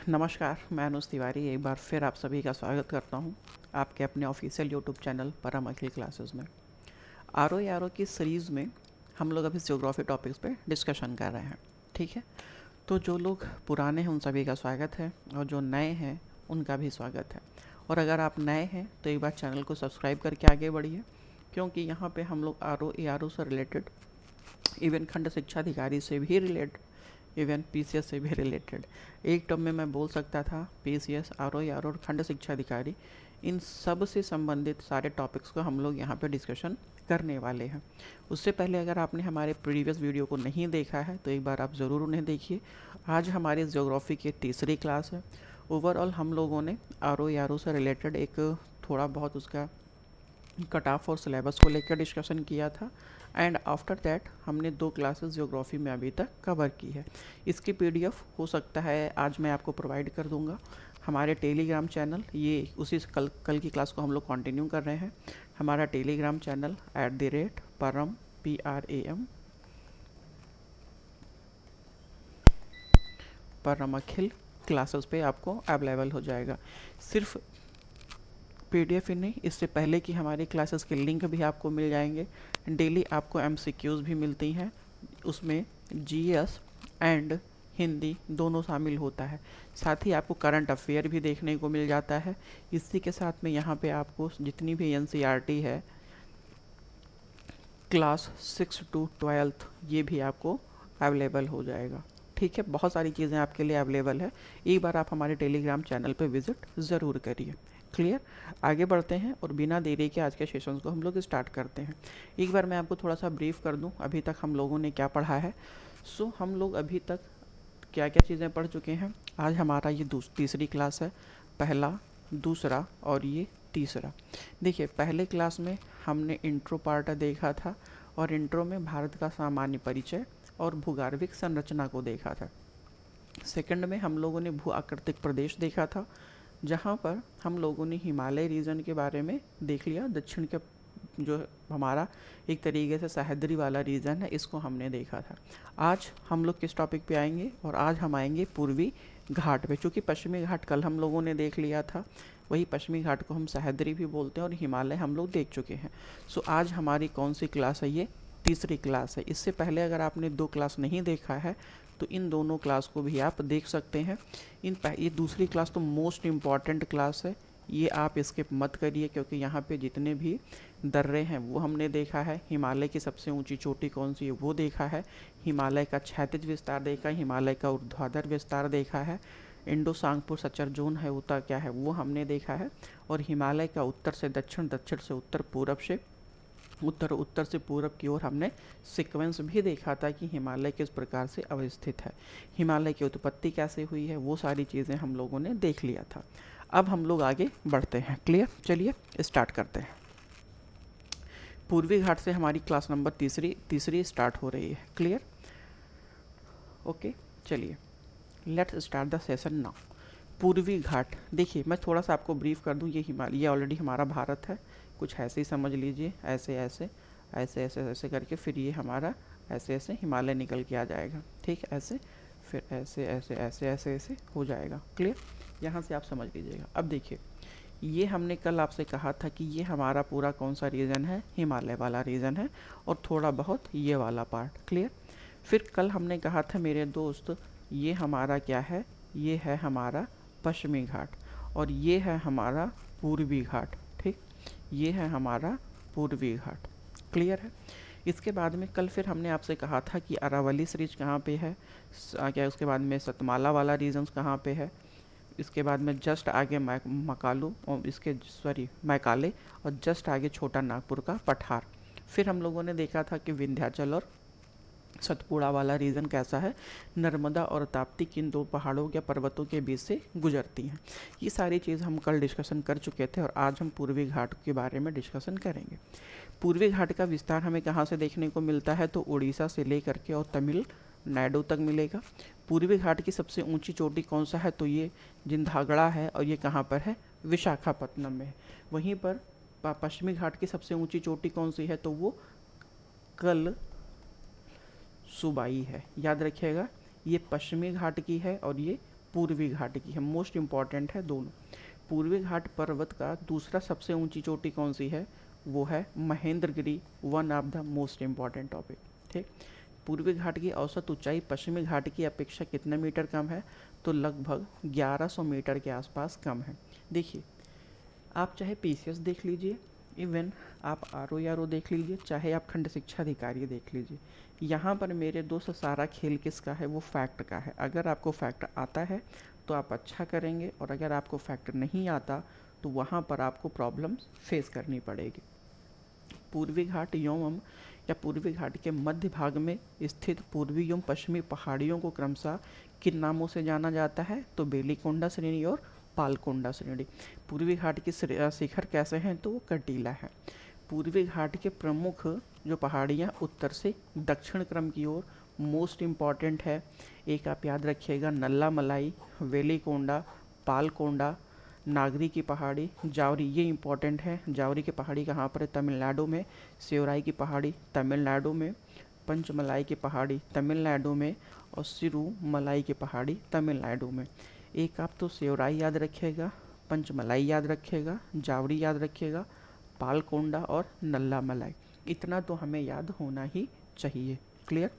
नमस्कार, मैं अनुज तिवारी एक बार फिर आप सभी का स्वागत करता हूं आपके अपने ऑफिशियल यूट्यूब चैनल परम अखिल क्लासेस में। आर ओ की सीरीज़ में हम लोग अभी ज्योग्राफी टॉपिक्स पे डिस्कशन कर रहे हैं। ठीक है, तो जो लोग पुराने हैं उन सभी का स्वागत है और जो नए हैं उनका भी स्वागत है। और अगर आप नए हैं तो एक बार चैनल को सब्सक्राइब करके आगे बढ़िए, क्योंकि यहाँ पर हम लोग आर ओ से रिलेटेड, इवन खंड शिक्षा अधिकारी से भी रिलेटेड, इवन पीसीएस से भी रिलेटेड, एक टर्म में मैं बोल सकता था पीसीएस, आरओ और खंड शिक्षा अधिकारी, इन सब से संबंधित सारे टॉपिक्स को हम लोग यहाँ पे डिस्कशन करने वाले हैं। उससे पहले अगर आपने हमारे प्रीवियस वीडियो को नहीं देखा है तो एक बार आप ज़रूर उन्हें देखिए। आज हमारी ज्योग्राफी की तीसरी क्लास है। ओवरऑल हम लोगों ने आर ओ से रिलेटेड एक थोड़ा बहुत उसका कट ऑफ और सिलेबस को लेकर डिस्कशन किया था, एंड आफ्टर दैट हमने 2 क्लासेस ज्योग्राफी में अभी तक कवर की है। इसकी पीडीएफ हो सकता है आज मैं आपको प्रोवाइड कर दूंगा हमारे टेलीग्राम चैनल, ये उसी कल की क्लास को हम लोग कंटिन्यू कर रहे हैं। हमारा टेलीग्राम चैनल @परम PRAM परम अखिल क्लासेस पे आपको अवेलेबल हो जाएगा। सिर्फ पीडीएफ ही नहीं, इससे पहले की हमारी क्लासेस के लिंक भी आपको मिल जाएंगे। डेली आपको एमसीक्यूज़ भी मिलती हैं, उसमें जीएस एंड हिंदी दोनों शामिल होता है। साथ ही आपको करंट अफेयर भी देखने को मिल जाता है। इसी के साथ में यहाँ पे आपको जितनी भी एनसीईआरटी है क्लास 6 to 12 ये भी आपको अवेलेबल हो जाएगा। ठीक है, बहुत सारी चीज़ें आपके लिए अवेलेबल है। एक बार आप हमारे टेलीग्राम चैनल पे विज़िट ज़रूर करिए। क्लियर, आगे बढ़ते हैं और बिना देरी के आज के सेशंस को हम लोग स्टार्ट करते हैं। एक बार मैं आपको थोड़ा सा ब्रीफ कर दूं अभी तक हम लोगों ने क्या पढ़ा है। हम लोग अभी तक क्या क्या चीज़ें पढ़ चुके हैं। आज हमारा ये तीसरी क्लास है, पहला, दूसरा और ये तीसरा। देखिए, पहले क्लास में हमने इंट्रो पार्ट देखा था और इंट्रो में भारत का सामान्य परिचय और भूगर्भिक संरचना को देखा था। सेकंड में हम लोगों ने भू आकृतिक प्रदेश देखा था, जहाँ पर हम लोगों ने हिमालय रीजन के बारे में देख लिया। दक्षिण के जो हमारा एक तरीके से सह्याद्री वाला रीजन है, इसको हमने देखा था। आज हम लोग किस टॉपिक पे आएंगे, और आज हम आएंगे पूर्वी घाट पे। चूँकि पश्चिमी घाट कल हम लोगों ने देख लिया था, वही पश्चिमी घाट को हम सह्याद्री भी बोलते हैं, और हिमालय हम लोग देख चुके हैं। आज हमारी कौन सी क्लास है, ये तीसरी क्लास है। इससे पहले अगर आपने 2 क्लास नहीं देखा है तो इन दोनों क्लास को भी आप देख सकते हैं। ये दूसरी क्लास तो मोस्ट इम्पॉर्टेंट क्लास है, ये आप स्किप मत करिए, क्योंकि यहाँ पे जितने भी दर्रे हैं वो हमने देखा है। हिमालय की सबसे ऊंची चोटी कौन सी है वो देखा है, हिमालय का क्षैतिज विस्तार देखा है, हिमालय का ऊर्ध्वाधर विस्तार देखा है, इंडो सांगपुर सचर जोन है होता क्या है वो हमने देखा है, और हिमालय का उत्तर से दक्षिण, दक्षिण से उत्तर, पूरब से उत्तर, उत्तर से पूरब की ओर हमने सीक्वेंस भी देखा था कि हिमालय किस प्रकार से अवस्थित है, हिमालय की उत्पत्ति कैसे हुई है, वो सारी चीज़ें हम लोगों ने देख लिया था। अब हम लोग आगे बढ़ते हैं। क्लियर, चलिए स्टार्ट करते हैं। पूर्वी घाट से हमारी क्लास नंबर तीसरी स्टार्ट हो रही है। क्लियर, ओके, चलिए let's start the session now. पूर्वी घाट, देखिए मैं थोड़ा सा आपको ब्रीफ कर दूं, ये हिमालय ऑलरेडी हमारा भारत है, कुछ ऐसे ही समझ लीजिए, ऐसे ऐसे ऐसे ऐसे ऐसे करके फिर ये हमारा ऐसे ऐसे हिमालय निकल के आ जाएगा। ठीक, ऐसे फिर ऐसे ऐसे ऐसे ऐसे ऐसे हो जाएगा। क्लियर, यहाँ से आप समझ लीजिएगा। अब देखिए, ये हमने कल आपसे कहा था कि ये हमारा पूरा कौन सा रीजन है, हिमालय वाला रीजन है, और थोड़ा बहुत ये वाला पार्ट। क्लियर, फिर कल हमने कहा था मेरे दोस्त, ये हमारा क्या है, ये है हमारा पश्चिमी घाट, और ये है हमारा पूर्वी घाट। ठीक, ये है हमारा पूर्वी घाट। क्लियर है। इसके बाद में कल फिर हमने आपसे कहा था कि अरावली सीरीज कहाँ पे है, क्या उसके बाद में सतमाला वाला रीजन्स कहाँ पे है, इसके बाद में जस्ट आगे मकालू और मैकाले, और जस्ट आगे छोटा नागपुर का पठार। फिर हम लोगों ने देखा था कि विंध्याचल और सतपुड़ा वाला रीजन कैसा है, नर्मदा और ताप्ती किन 2 पहाड़ों या पर्वतों के बीच से गुजरती हैं। ये सारी चीज़ हम कल डिस्कशन कर चुके थे, और आज हम पूर्वी घाट के बारे में डिस्कशन करेंगे। पूर्वी घाट का विस्तार हमें कहाँ से देखने को मिलता है, तो उड़ीसा से लेकर के और तमिलनाडु तक मिलेगा। पूर्वी घाट की सबसे ऊंची चोटी कौन सा है, तो ये जिंदागड़ा है, और ये कहाँ पर है, विशाखापत्तनम में है। वहीं पर पश्चिमी घाट की सबसे ऊंची चोटी कौन सी है, तो वो कल सुबाई है। याद रखिएगा, ये पश्चिमी घाट की है और ये पूर्वी घाट की है, मोस्ट इम्पॉर्टेंट है दोनों। पूर्वी घाट पर्वत का दूसरा सबसे ऊंची चोटी कौन सी है, वो है Mahendragiri, one of the most important topic. ठीक, पूर्वी घाट की औसत ऊंचाई पश्चिमी घाट की अपेक्षा कितने मीटर कम है, तो लगभग 1100 मीटर के आसपास कम है। देखिए, आप चाहे पीसीएस देख लीजिए, इवन आप आरओ देख लीजिए, चाहे आप खंड शिक्षा अधिकारी देख लीजिए, यहाँ पर मेरे दोस्त सारा खेल किसका है, वो फैक्ट का है। अगर आपको फैक्ट आता है तो आप अच्छा करेंगे, और अगर आपको फैक्ट नहीं आता तो वहाँ पर आपको प्रॉब्लम्स फेस करनी पड़ेगी। पूर्वी घाट एवं या पूर्वी घाट के मध्य भाग में स्थित पूर्वी एवं पश्चिमी पहाड़ियों को क्रमशः किन नामों से जाना जाता है, तो बेलीकोंडा श्रेणी और पालकोंडा श्रेणी। पूर्वी घाट की शिखर कैसे हैं, तो वो कटीला है। पूर्वी घाट के प्रमुख जो पहाड़ियाँ उत्तर से दक्षिण क्रम की ओर, मोस्ट इम्पॉर्टेंट है, एक आप याद रखिएगा, नल्ला मलाई, वेलीकोंडा, पालकोंडा, नागरी की पहाड़ी, जावरी, ये इम्पॉर्टेंट है। जावरी की पहाड़ी कहाँ पर है, तमिलनाडु में। सेवराई की पहाड़ी तमिलनाडु में। पंचमलाई की पहाड़ी तमिलनाडु में। और सिरूमलाई की पहाड़ी तमिलनाडु में। एक आप तो सेवराई याद रखिएगा, पंचमलाई याद रखिएगा, जावरी याद रखिएगा, पालकोंडा और नल्ला मलाई, इतना तो हमें याद होना ही चाहिए। क्लियर।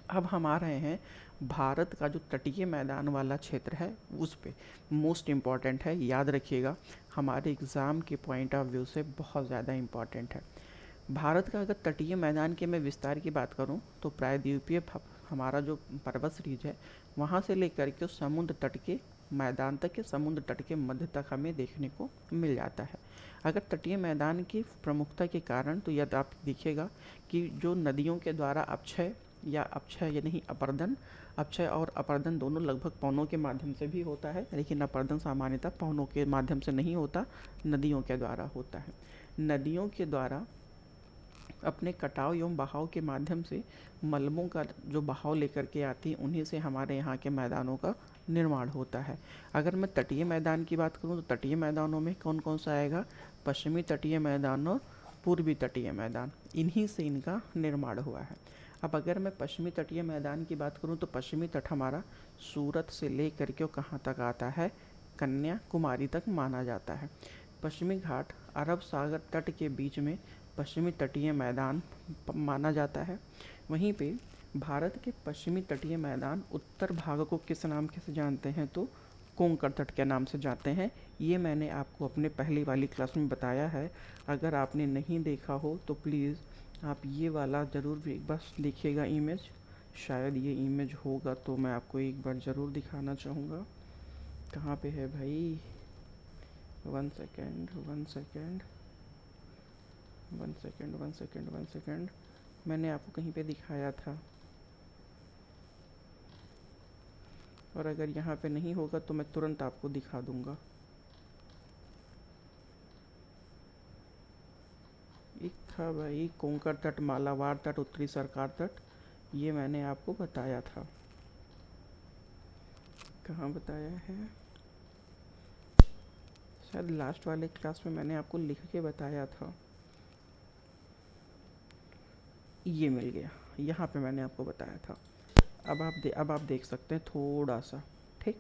अब हम आ रहे हैं भारत का जो तटीय मैदान वाला क्षेत्र है उस पे, मोस्ट इम्पॉर्टेंट है, याद रखिएगा, हमारे एग्ज़ाम के पॉइंट ऑफ व्यू से बहुत ज़्यादा इम्पॉर्टेंट है। भारत का अगर तटीय मैदान के मैं विस्तार की बात करूं तो प्रायद्वीपीय हमारा जो पर्वत सीरीज है वहां से लेकर के समुद्र तट के मैदान तक के समुद्र तट के मध्य तक हमें देखने को मिल जाता है। अगर तटीय मैदान की प्रमुखता के कारण तो यदि आप देखिएगा कि जो नदियों के द्वारा अपक्षय या अपक्षय या नहीं अपर्दन, अपक्षय और अपर्दन दोनों लगभग पवनों के माध्यम से भी होता है, लेकिन अपर्दन सामान्यतः पवनों के माध्यम से नहीं होता, नदियों के द्वारा होता है। नदियों के द्वारा अपने कटाव एवं बहाव के माध्यम से मलबों का जो बहाव लेकर के आती है, उन्हीं से हमारे यहाँ के मैदानों का निर्माण होता है। अगर मैं तटीय मैदान की बात करूँ तो तटीय मैदानों में कौन कौन सा आएगा, पश्चिमी तटीय मैदान और पूर्वी तटीय मैदान, इन्हीं से इनका निर्माण हुआ है। अब अगर मैं पश्चिमी तटीय मैदान की बात करूँ तो पश्चिमी तट हमारा सूरत से लेकर के कहाँ तक आता है, कन्याकुमारी तक माना जाता है। पश्चिमी घाट अरब सागर तट के बीच में पश्चिमी तटीय मैदान माना जाता है। वहीं पे भारत के पश्चिमी तटीय मैदान उत्तर भाग को किस नाम से जानते हैं, तो कोंकण तट के नाम से जानते हैं। ये मैंने आपको अपने पहली वाली क्लास में बताया है। अगर आपने नहीं देखा हो तो प्लीज़ आप ये वाला ज़रूर एक बार देखिएगा इमेज, शायद ये इमेज होगा तो मैं आपको एक बार ज़रूर दिखाना चाहूँगा। कहाँ पे है भाई, वन सेकेंड, मैंने आपको कहीं पे दिखाया था, और अगर यहाँ पे नहीं होगा तो मैं तुरंत आपको दिखा दूंगा। एक था भाई कोंकण तट, मालाबार तट, उत्तरी सरकार तट, ये मैंने आपको बताया था। कहाँ बताया है, शायद लास्ट वाले क्लास में मैंने आपको लिख के बताया था। ये मिल गया, यहाँ पे मैंने आपको बताया था। अब आप देख सकते हैं थोड़ा सा, ठीक,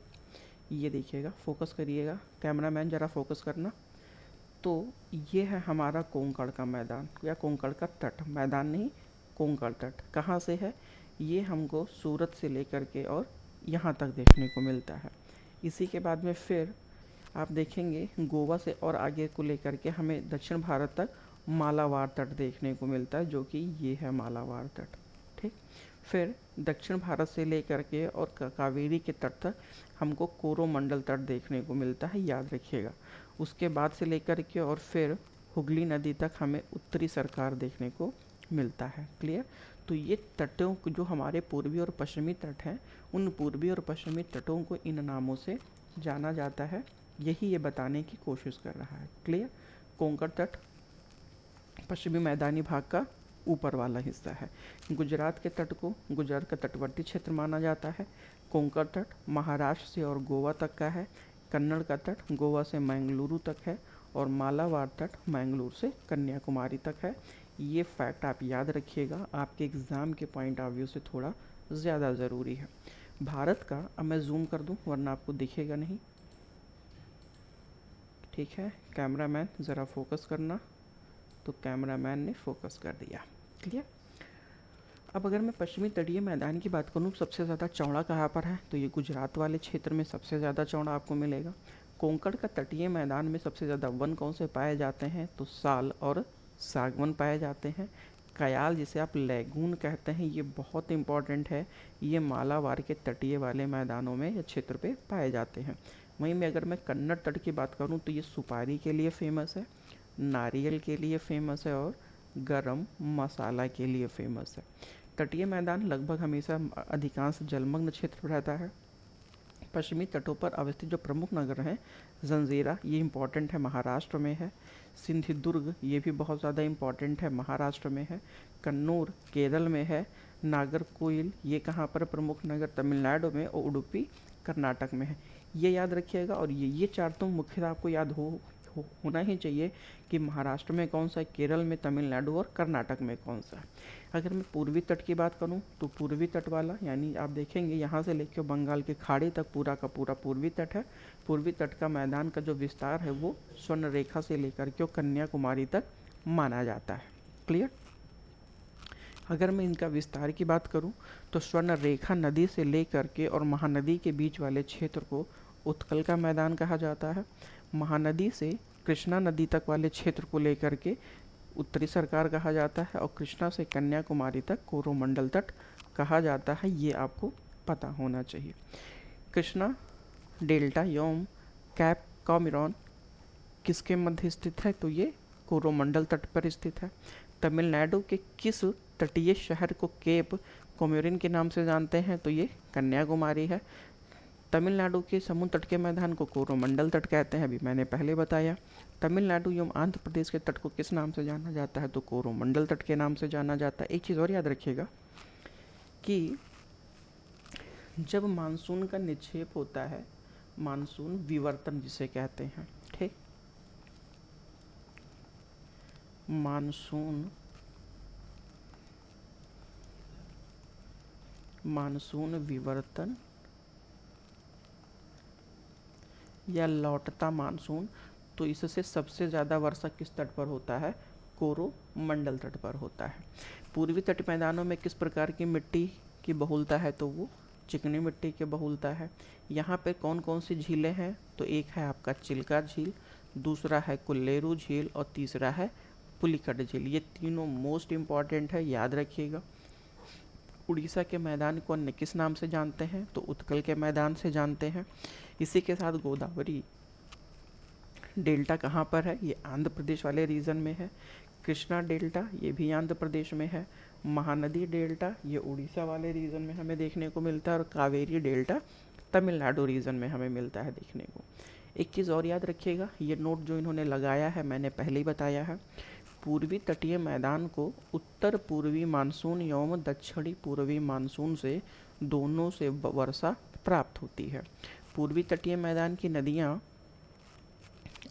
ये देखिएगा, फोकस करिएगा, कैमरामैन ज़रा फोकस करना। तो ये है हमारा कोंकण का मैदान या कोंकण का तट, मैदान नहीं, कोंकण तट कहाँ से है, ये हमको सूरत से लेकर के और यहाँ तक देखने को मिलता है। इसी के बाद में फिर आप देखेंगे गोवा से और आगे को लेकर के हमें दक्षिण भारत तक मालाबार तट देखने को मिलता है, जो कि ये है मालाबार तट। ठीक, फिर दक्षिण भारत से लेकर के और कावेरी के तट तक हमको कोरोमंडल तट देखने को मिलता है, याद रखिएगा। उसके बाद से लेकर के और फिर हुगली नदी तक हमें उत्तरी सरकार देखने को मिलता है। क्लियर। तो ये तटों जो हमारे पूर्वी और पश्चिमी तट हैं, उन पूर्वी और पश्चिमी तटों को इन नामों से जाना जाता है, यही ये बताने की कोशिश कर रहा है। क्लियर। कोंकण तट पश्चिमी मैदानी भाग का ऊपर वाला हिस्सा है। गुजरात के तट को गुजरात का तटवर्ती क्षेत्र माना जाता है। कोंकण तट महाराष्ट्र से और गोवा तक का है। कन्नड़ का तट गोवा से मंगलुरु तक है, और मालाबार तट मंगलुरु से कन्याकुमारी तक है। ये फैक्ट आप याद रखिएगा, आपके एग्ज़ाम के पॉइंट ऑफ व्यू से थोड़ा ज़्यादा ज़रूरी है। भारत का, अब मैं जूम कर दूं वरना आपको दिखेगा नहीं, ठीक है। कैमरामैन ज़रा फोकस करना, तो कैमरामैन ने फोकस कर दिया, क्लियर। अब अगर मैं पश्चिमी तटीय मैदान की बात करूँ, सबसे ज़्यादा चौड़ा कहाँ पर है, तो ये गुजरात वाले क्षेत्र में सबसे ज़्यादा चौड़ा आपको मिलेगा। कोंकण का तटीय मैदान में सबसे ज़्यादा वन कौन से पाए जाते हैं, तो साल और सागवन पाए जाते हैं। कयाल, जिसे आप लैगून कहते हैं, ये बहुत इंपॉर्टेंट है, ये मालाबार के तटीय वाले मैदानों में या क्षेत्र पे पाए जाते हैं। वहीं में अगर मैं कन्नड़ तट की बात करूँ तो ये सुपारी के लिए फेमस है, नारियल के लिए फेमस है और गरम मसाला के लिए फेमस है। तटीय मैदान लगभग हमेशा अधिकांश जलमग्न क्षेत्र रहता है। पश्चिमी तटों पर अवस्थित जो प्रमुख नगर हैं, जंजीरा, ये इम्पॉर्टेंट है, महाराष्ट्र में है। सिंधुदुर्ग, ये भी बहुत ज़्यादा इम्पॉर्टेंट है, महाराष्ट्र में है। कन्नूर केरल में है। नागरकोइल, ये कहाँ पर प्रमुख नगर, तमिलनाडु में। और उडुपी कर्नाटक में है। ये याद रखिएगा। और ये चार तो मुख्यतः आपको याद होना ही चाहिए कि महाराष्ट्र में कौन सा है, केरल में, तमिलनाडु और कर्नाटक में कौन सा है। अगर मैं पूर्वी तट की बात करूं तो पूर्वी तट वाला, यानी आप देखेंगे यहाँ से लेकर बंगाल की खाड़ी तक पूरा का पूरा पूर्वी तट है। पूर्वी तट का मैदान का जो विस्तार है वो स्वर्ण रेखा से लेकर के कन्याकुमारी तक माना जाता है, क्लियर। अगर मैं इनका विस्तार की बात करूं तो स्वर्ण रेखा नदी से लेकर के और महानदी के बीच वाले क्षेत्र को उत्कल का मैदान कहा जाता है। महानदी से कृष्णा नदी तक वाले क्षेत्र को लेकर के उत्तरी सरकार कहा जाता है। और कृष्णा से कन्याकुमारी तक कोरोमंडल तट कहा जाता है, ये आपको पता होना चाहिए। कृष्णा डेल्टा योम कैप कॉमिरॉन किसके मध्य स्थित है, तो ये कोरोमंडल तट पर स्थित है। तमिलनाडु के किस तटीय शहर को केप कोमोरिन के नाम से जानते हैं, तो ये कन्याकुमारी है। तमिलनाडु के समुद्र तट के मैदान को कोरोमंडल तट कहते हैं, अभी मैंने पहले बताया। तमिलनाडु एवं आंध्र प्रदेश के तट को किस नाम से जाना जाता है, तो कोरोमंडल तट के नाम से जाना जाता है। एक चीज़ और याद रखिएगा कि जब मानसून का निक्षेप होता है, मानसून विवर्तन जिसे कहते हैं, ठीक, मानसून विवर्तन या लौटता मानसून, तो इससे सबसे ज़्यादा वर्षा किस तट पर होता है, कोरोमंडल तट पर होता है। पूर्वी तट मैदानों में किस प्रकार की मिट्टी की बहुलता है, तो वो चिकनी मिट्टी की बहुलता है। यहाँ पे कौन कौन सी झीलें हैं, तो एक है आपका चिल्का झील, दूसरा है कुल्लेरू झील और तीसरा है पुलिकट झील। ये तीनों मोस्ट इम्पॉर्टेंट है, याद रखिएगा। उड़ीसा के मैदान को अन्य किस नाम से जानते हैं, तो उत्कल के मैदान से जानते हैं। इसी के साथ गोदावरी डेल्टा कहाँ पर है, ये आंध्र प्रदेश वाले रीजन में है। कृष्णा डेल्टा, ये भी आंध्र प्रदेश में है। महानदी डेल्टा, ये उड़ीसा वाले रीजन में हमें देखने को मिलता है। और कावेरी डेल्टा तमिलनाडु रीजन में हमें मिलता है देखने को। एक चीज़ और याद रखिएगा, ये नोट जो इन्होंने लगाया है मैंने पहले ही बताया है, पूर्वी तटीय मैदान को उत्तर पूर्वी मानसून एवं दक्षिणी पूर्वी मानसून से दोनों से वर्षा प्राप्त होती है। पूर्वी तटीय मैदान की नदियाँ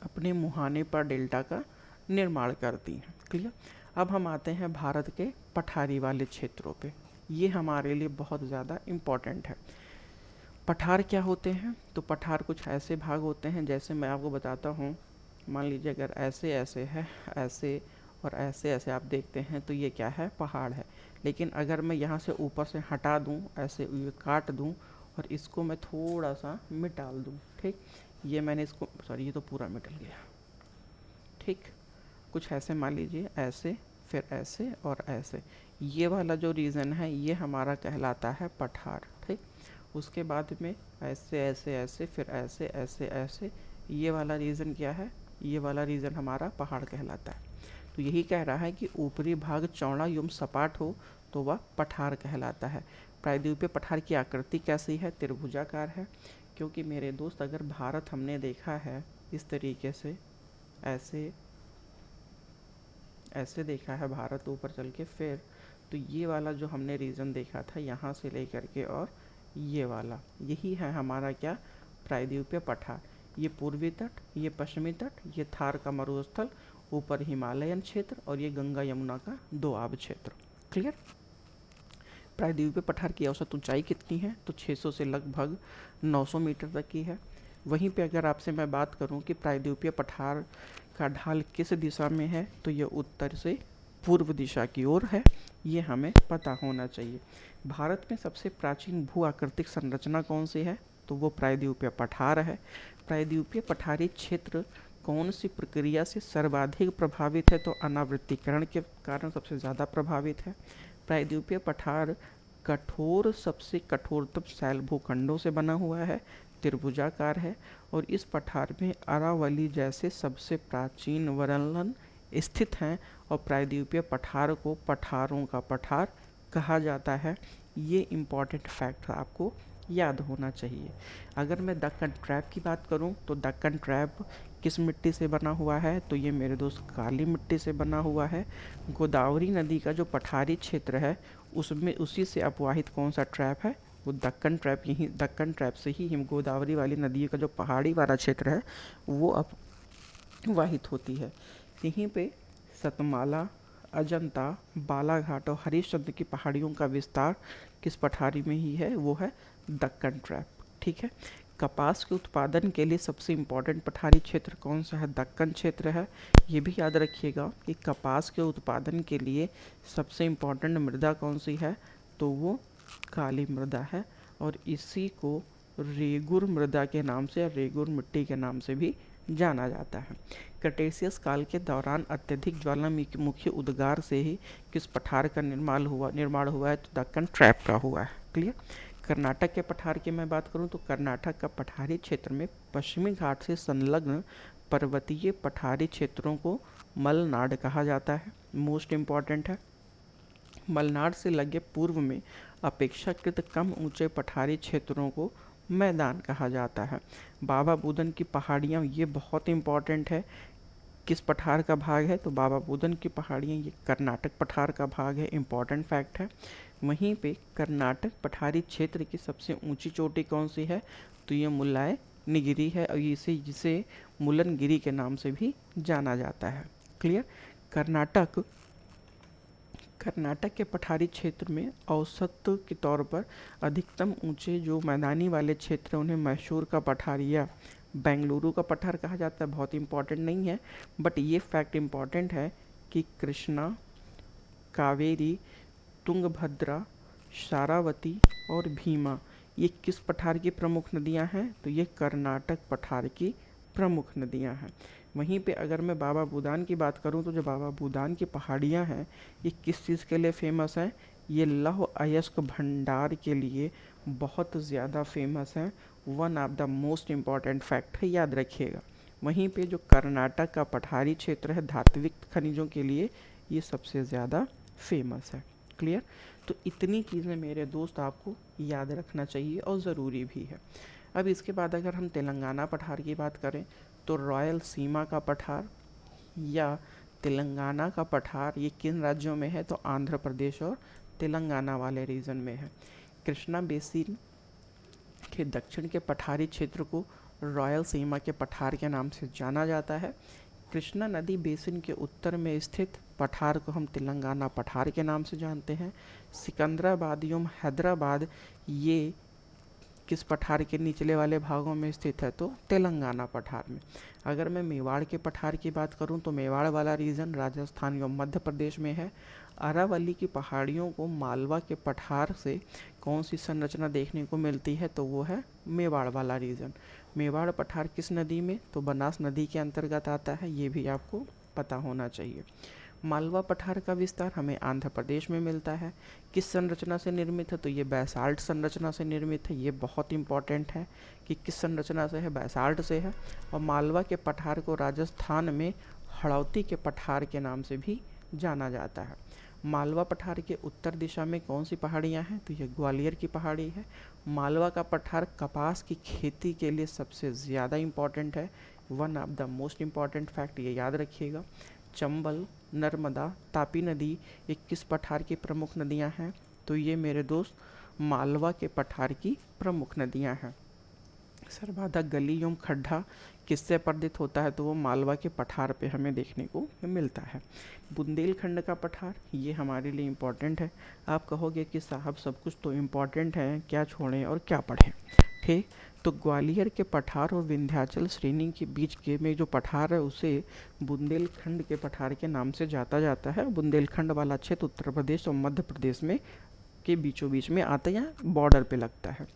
अपने मुहाने पर डेल्टा का निर्माण करती हैं, क्लियर। अब हम आते हैं भारत के पठारी वाले क्षेत्रों पे। ये हमारे लिए बहुत ज़्यादा इम्पॉर्टेंट है। पठार क्या होते हैं, तो पठार कुछ ऐसे भाग होते हैं, जैसे मैं आपको बताता हूँ। मान लीजिए अगर ऐसे ऐसे है, ऐसे और ऐसे ऐसे आप देखते हैं, तो ये क्या है, पहाड़ है। लेकिन अगर मैं यहाँ से ऊपर से हटा दूँ, ऐसे ये काट दूँ और इसको मैं थोड़ा सा मिटाल दूँ, ठीक, ये मैंने इसको, सॉरी ये तो पूरा मिटल गया, ठीक। कुछ ऐसे मान लीजिए, ऐसे फिर ऐसे और ऐसे, ये वाला जो रीजन है ये हमारा कहलाता है पठार, ठीक। उसके बाद में ऐसे ऐसे ऐसे फिर ऐसे ऐसे ऐसे, ये वाला रीजन क्या है, ये वाला रीजन हमारा पहाड़ कहलाता है। तो यही कह रहा है कि ऊपरी भाग चौड़ा एवं सपाट हो तो वह पठार कहलाता है। प्रायद्वीपीय पठार की आकृति कैसी है, त्रिभुजाकार है। क्योंकि मेरे दोस्त अगर भारत हमने देखा है इस तरीके से, ऐसे ऐसे देखा है भारत ऊपर चल के, फिर तो ये वाला जो हमने रीजन देखा था यहाँ से लेकर के और ये वाला, यही है हमारा क्या, प्रायद्वीपीय पठार। ये पूर्वी तट, ये पश्चिमी तट, ये थार का मरुस्थल, ऊपर हिमालयन क्षेत्र और ये गंगा यमुना का दोआब क्षेत्र, क्लियर। प्रायद्वीपीय पठार की औसत ऊंचाई कितनी है? तो 600 से लगभग 900 मीटर तक की है। वहीं पे अगर आपसे मैं बात करूं कि प्रायद्वीपीय पठार का ढाल किस दिशा में है, तो ये उत्तर से पूर्व दिशा की ओर है। ये हमें पता होना चाहिए। भारत में सबसे प्राचीन भू आकृतिक संरचना कौन सी है? तो वो प्रायद्वीपीय पठार है। प्रायद्वीपीय पठारी क्षेत्र कौन सी प्रक्रिया से सर्वाधिक प्रभावित है? तो अनावृत्तीकरण के कारण सबसे ज़्यादा प्रभावित है। प्रायद्वीपीय पठार कठोर सबसे कठोरतम शैल भूखंडों से बना हुआ है, त्रिभुजाकार है और इस पठार में अरावली जैसे सबसे प्राचीन वर्णन स्थित हैं और प्रायद्वीपीय पठार को पठारों का पठार कहा जाता है। ये इम्पॉर्टेंट फैक्ट आपको याद होना चाहिए। अगर मैं दक्कन ट्रैप की बात करूं तो दक्कन ट्रैप किस मिट्टी से बना हुआ है? तो ये मेरे दोस्त काली मिट्टी से बना हुआ है। गोदावरी नदी का जो पठारी क्षेत्र है उसमें उसी से अपवाहित कौन सा ट्रैप है? वो दक्कन ट्रैप। यही दक्कन ट्रैप से ही हिम गोदावरी वाली नदी का जो पहाड़ी वाला क्षेत्र है वो अपवाहित होती है। यहीं पे सतमाला, अजंता, बालाघाट और हरिश्चंद्र की पहाड़ियों का विस्तार किस पठारी में ही है? वो है दक्कन ट्रैप। ठीक है। कपास के उत्पादन के लिए सबसे इम्पोर्टेंट पठारी क्षेत्र कौन सा है? दक्कन क्षेत्र है। ये भी याद रखिएगा कि कपास के उत्पादन के लिए सबसे इम्पोर्टेंट मृदा कौन सी है? तो वो काली मृदा है और इसी को रेगुर मृदा के नाम से या रेगुर मिट्टी के नाम से भी जाना जाता है। क्रेटेशियस काल के दौरान अत्यधिक ज्वालामुखी उद्गार से ही किस पठार का निर्माण हुआ है? तो दक्कन ट्रैप का हुआ है। क्लियर। कर्नाटक के पठार की मैं बात करूं तो कर्नाटक का पठारी क्षेत्र में पश्चिमी घाट से संलग्न पर्वतीय पठारी क्षेत्रों को मलनाड कहा जाता है। मोस्ट इम्पॉर्टेंट है। मलनाड से लगे पूर्व में अपेक्षाकृत कम ऊंचे पठारी क्षेत्रों को मैदान कहा जाता है। बाबा बुदन की पहाड़ियाँ, ये बहुत इम्पॉर्टेंट है। किस पठार का भाग है? तो बाबा बुदन की पहाड़ियाँ ये कर्नाटक पठार का भाग है। इम्पॉर्टेंट फैक्ट है। वहीं पे कर्नाटक पठारी क्षेत्र की सबसे ऊंची चोटी कौन सी है? तो ये मुल्लायनीगिरी है और जिसे मुल्लनगिरी के नाम से भी जाना जाता है। क्लियर। कर्नाटक के पठारी क्षेत्र में औसत के तौर पर अधिकतम ऊंचे जो मैदानी वाले क्षेत्र हैं उन्हें मैसूर का पठार या बेंगलुरु का पठार कहा जाता है। बहुत इंपॉर्टेंट नहीं है बट ये फैक्ट इम्पॉर्टेंट है कि कृष्णा, कावेरी, तुंगभद्रा, शारावती और भीमा ये किस पठार की प्रमुख नदियां हैं? तो ये कर्नाटक पठार की प्रमुख नदियां हैं। वहीं पे अगर मैं बाबा बुदान की बात करूं तो जो बाबा बुदान की पहाड़ियां हैं ये किस चीज़ के लिए फेमस हैं? ये लौह अयस्क भंडार के लिए बहुत ज़्यादा फेमस हैं। One of the most important fact है, याद रखिएगा। वहीं पे जो कर्नाटक का पठारी क्षेत्र है धात्विक खनिजों के लिए ये सबसे ज़्यादा फेमस है। क्लियर। तो इतनी चीज़ें मेरे दोस्त आपको याद रखना चाहिए और ज़रूरी भी है। अब इसके बाद अगर हम तेलंगाना पठार की बात करें तो रॉयल सीमा का पठार या तेलंगाना का पठार ये किन राज्यों में है? तो आंध्र प्रदेश और तेलंगाना वाले रीजन में है। कृष्णा बेसिन के दक्षिण के पठारी क्षेत्र को रॉयल सीमा के पठार के नाम से जाना जाता है। कृष्णा नदी बेसिन के उत्तर में स्थित पठार को हम तेलंगाना पठार के नाम से जानते हैं। सिकंदराबाद एवं हैदराबाद ये किस पठार के निचले वाले भागों में स्थित है? तो तेलंगाना पठार में। अगर मैं मेवाड़ के पठार की बात करूं तो मेवाड़ वाला रीजन राजस्थान एवं मध्य प्रदेश में है। अरावली की पहाड़ियों को मालवा के पठार से कौन सी संरचना देखने को मिलती है? तो वो है मेवाड़ वाला रीजन। मेवाड़ पठार किस नदी में? तो बनास नदी के अंतर्गत आता है। ये भी आपको पता होना चाहिए। मालवा पठार का विस्तार हमें आंध्र प्रदेश में मिलता है। किस संरचना से निर्मित है? तो ये बैसाल्ट संरचना से निर्मित है। ये बहुत इंपॉर्टेंट है कि किस संरचना से है? बैसाल्ट से है। और मालवा के पठार को राजस्थान में हड़ौती के पठार के नाम से भी जाना जाता है। मालवा पठार के उत्तर दिशा में कौन सी पहाड़ियाँ हैं? तो ये ग्वालियर की पहाड़ी है। मालवा का पठार कपास की खेती के लिए सबसे ज़्यादा इम्पॉर्टेंट है। One of the most important fact ये याद रखिएगा। चंबल, नर्मदा, तापी नदी ये किस पठार की प्रमुख नदियां हैं? तो ये मेरे दोस्त मालवा के पठार की प्रमुख नदियां हैं। सर्वाधिक गली एवं खड्डा किससे पर्दित होता है, तो वो मालवा के पठार पे हमें देखने को मिलता है। बुंदेलखंड का पठार ये हमारे लिए इम्पोर्टेंट है। आप कहोगे कि साहब सब कुछ तो इम्पोर्टेंट है, क्या छोड़ें और क्या पढ़ें। ठीक, तो ग्वालियर के पठार और विंध्याचल श्रेणी के बीच के में जो पठार है उसे बुंदेलखंड के पठार के नाम से जाता है। बुंदेलखंड वाला क्षेत्र उत्तर प्रदेश और मध्य प्रदेश में के बीचों बीच में आता है, यहाँ बॉर्डर पे लगता है।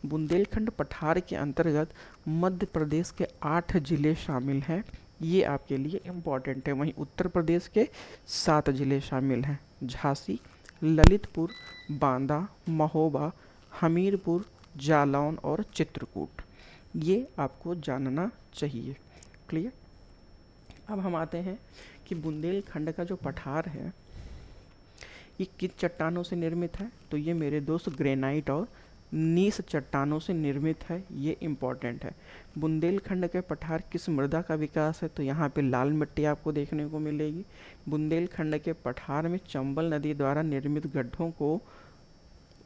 बुंदेलखंड पठार के अंतर्गत मध्य प्रदेश के 8 जिले शामिल हैं, ये आपके लिए इम्पॉर्टेंट है। वहीं उत्तर प्रदेश के 7 जिले शामिल हैं, झांसी, ललितपुर, बांदा, महोबा, हमीरपुर, जालौन और चित्रकूट। ये आपको जानना चाहिए। क्लियर। अब हम आते हैं कि बुंदेलखंड का जो पठार है ये किस चट्टानों से निर्मित है, तो ये मेरे दोस्त ग्रेनाइट और नीस चट्टानों से निर्मित है, ये इम्पॉर्टेंट है। बुंदेलखंड के पठार किस मृदा का विकास है, तो यहाँ पे लाल मिट्टी आपको देखने को मिलेगी। बुंदेलखंड के पठार में चंबल नदी द्वारा निर्मित गड्ढों को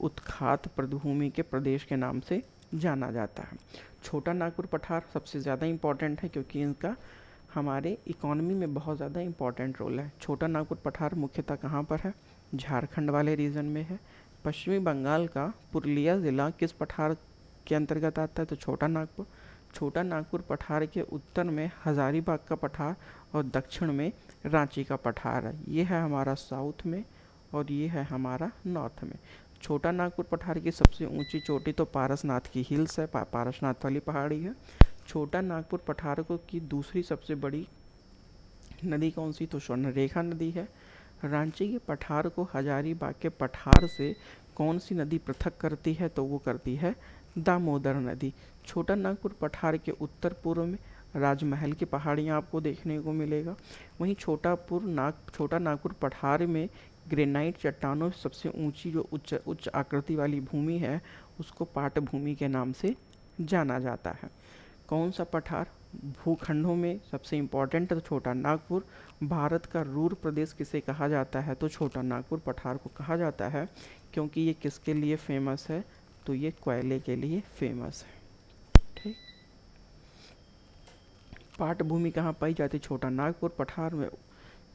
उत्खात प्रदभूमि के प्रदेश के नाम से जाना जाता है। छोटा नागपुर पठार सबसे ज़्यादा इम्पॉर्टेंट है क्योंकि इनका हमारे इकोनॉमी में बहुत ज़्यादा इम्पॉर्टेंट रोल है। छोटा नागपुर पठार मुख्यतः कहाँ पर है, झारखंड वाले रीजन में है। पश्चिमी बंगाल का पुरुलिया ज़िला किस पठार के अंतर्गत आता है, तो छोटा नागपुर। छोटा नागपुर पठार के उत्तर में हजारीबाग का पठार और दक्षिण में रांची का पठार है। ये है हमारा साउथ में और ये है हमारा नॉर्थ में। छोटा नागपुर पठार की सबसे ऊंची चोटी तो पारसनाथ की हिल्स है, पारसनाथ वाली पहाड़ी है। छोटा नागपुर पठार को की दूसरी सबसे बड़ी नदी कौन सी, तो स्वर्णरेखा नदी है। रांची के पठार को हजारीबाग के पठार से कौन सी नदी पृथक करती है, तो वो करती है दामोदर नदी। छोटा नागपुर पठार के उत्तर पूर्व में राजमहल की पहाड़ियाँ आपको देखने को मिलेगा। वहीं छोटा नागपुर पठार में ग्रेनाइट चट्टानों से सबसे ऊंची जो उच्च आकृति वाली भूमि है उसको पाट भूमि के नाम से जाना जाता है। कौन सा पठार भूखंडों में सबसे इम्पोर्टेंट है, तो छोटा नागपुर। भारत का रूर प्रदेश किसे कहा जाता है, तो छोटा नागपुर पठार को कहा जाता है क्योंकि ये किसके लिए फेमस है, तो ये कोयले के लिए फेमस है। ठीक, पाट भूमि कहाँ पाई जाती है, छोटा नागपुर पठार में।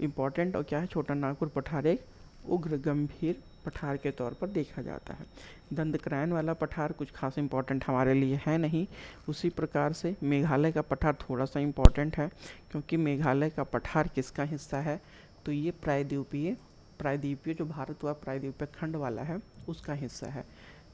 इम्पॉर्टेंट और क्या है, छोटा नागपुर पठार एक उग्र गंभीर पठार के तौर पर देखा जाता है। दंडक्रैन वाला पठार कुछ खास इंपॉर्टेंट हमारे लिए है नहीं। उसी प्रकार से मेघालय का पठार थोड़ा सा इम्पॉर्टेंट है क्योंकि मेघालय का पठार किसका हिस्सा है, तो ये प्रायद्वीपीय जो भारत हुआ प्रायद्वीपीय खंड वाला है उसका हिस्सा है।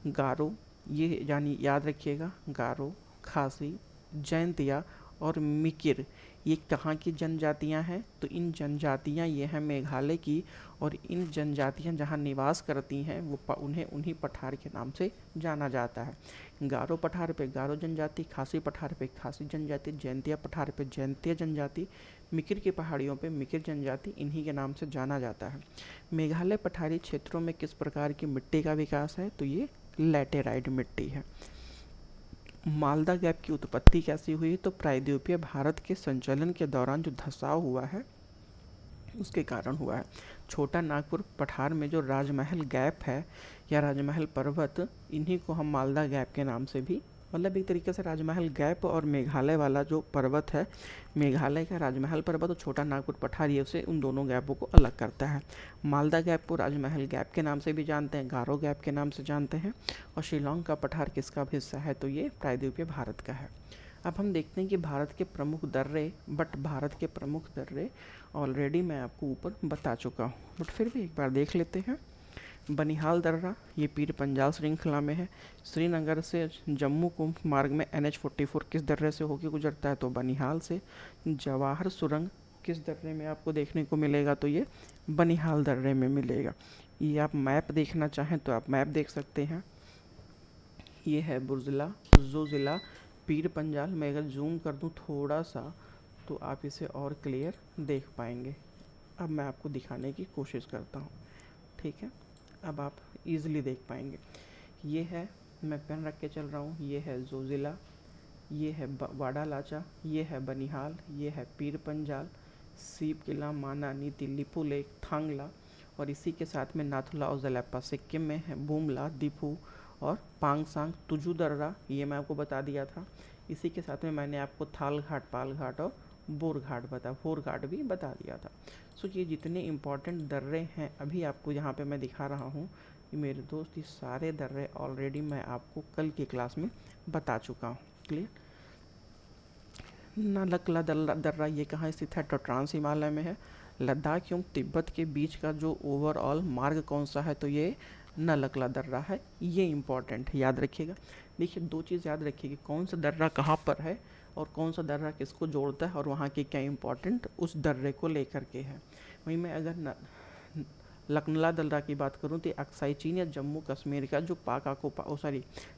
गारो, ये यानी याद रखिएगा, गारो, खासी, जैंतिया और मिकिर ये कहाँ की जनजातियाँ हैं, तो इन जनजातियाँ ये हैं मेघालय की। और इन जनजातियाँ जहाँ निवास करती हैं वो उन्हें उन्हीं पठार के नाम से जाना जाता है। गारो पठार पे गारो जनजाति, खासी पठार पे खासी जनजाति, जैंतिया पठार पे जैंतिया जनजाति, मिकिर की पहाड़ियों पे मिकिर जनजाति, इन्हीं के नाम से जाना जाता है। मेघालय पठारी क्षेत्रों में किस प्रकार की मिट्टी का विकास है, तो ये लैटेराइट मिट्टी है। मालदा गैप की उत्पत्ति कैसी हुई, तो प्रायद्वीपीय भारत के संचलन के दौरान जो धंसाव हुआ है उसके कारण हुआ है। छोटा नागपुर पठार में जो राजमहल गैप है या राजमहल पर्वत, इन्हीं को हम मालदा गैप के नाम से भी, मतलब एक तरीके से राजमहल गैप और मेघालय वाला जो पर्वत है, मेघालय का राजमहल पर्वत और छोटा नागपुर पठार, ये से उन दोनों गैपों को अलग करता है। मालदा गैप को राजमहल गैप के नाम से भी जानते हैं, गारो गैप के नाम से जानते हैं। और शिलोंग का पठार किसका हिस्सा है, तो ये प्रायद्वीपीय भारत का है। अब हम देखते हैं कि भारत के प्रमुख दर्रे ऑलरेडी मैं आपको ऊपर बता चुका हूँ, बट फिर भी एक बार देख लेते हैं। बनिहाल दर्रा ये पीर पंजाल श्रृंखला में है। श्रीनगर से जम्मू को मार्ग में NH-44 किस दर्रे से होकर गुजरता है, तो बनिहाल से। जवाहर सुरंग किस दर्रे में आपको देखने को मिलेगा, तो ये बनिहाल दर्रे में मिलेगा। ये आप मैप देखना चाहें तो आप मैप देख सकते हैं। ये है बुर्जला जो ज़िला पीर पंजाल। मैं अगर जूम कर दूं थोड़ा सा तो आप इसे और क्लियर देख पाएंगे। अब मैं आपको दिखाने की कोशिश करता हूँ, ठीक है। अब आप इजीली देख पाएंगे। ये है, मैं पेन रख के चल रहा हूँ, ये है जोजिला, ये है वाडालाचा, ये है बनिहाल, ये है पीर पंजाल, सीप किला, माना, नीति, लिपू लेक, थांगला और इसी के साथ में नाथुला और जलैप्पा। सिक्किम में है बुमला, दीफू और पांगसांग तुजू दर्रा, ये मैं आपको बता दिया था। इसी के साथ में मैंने आपको थाल घाट, पाल घाट और बोर घाट भी बता दिया था। सो ये जितने इम्पोर्टेंट दर्रे हैं अभी आपको यहाँ पे मैं दिखा रहा हूँ, मेरे दोस्त ये सारे दर्रे ऑलरेडी मैं आपको कल की क्लास में बता चुका हूँ। क्लियर। नलकला दर्रा ये कहाँ स्थित है? तो ट्रांस हिमालय में है। लद्दाख एवं तिब्बत के बीच का जो ओवरऑल मार्ग कौन सा है? तो ये नलकला दर्रा है। ये इम्पॉर्टेंट है, याद रखिएगा। देखिए दो चीज़ याद रखिएगा, कौन सा दर्रा कहाँ पर है और कौन सा दर्रा किसको जोड़ता है और वहाँ की क्या इम्पोर्टेंट उस दर्रे को लेकर के है। वहीं मैं अगर लकनला दर्रा की बात करूँ तो अक्साई चीन या जम्मू कश्मीर का जो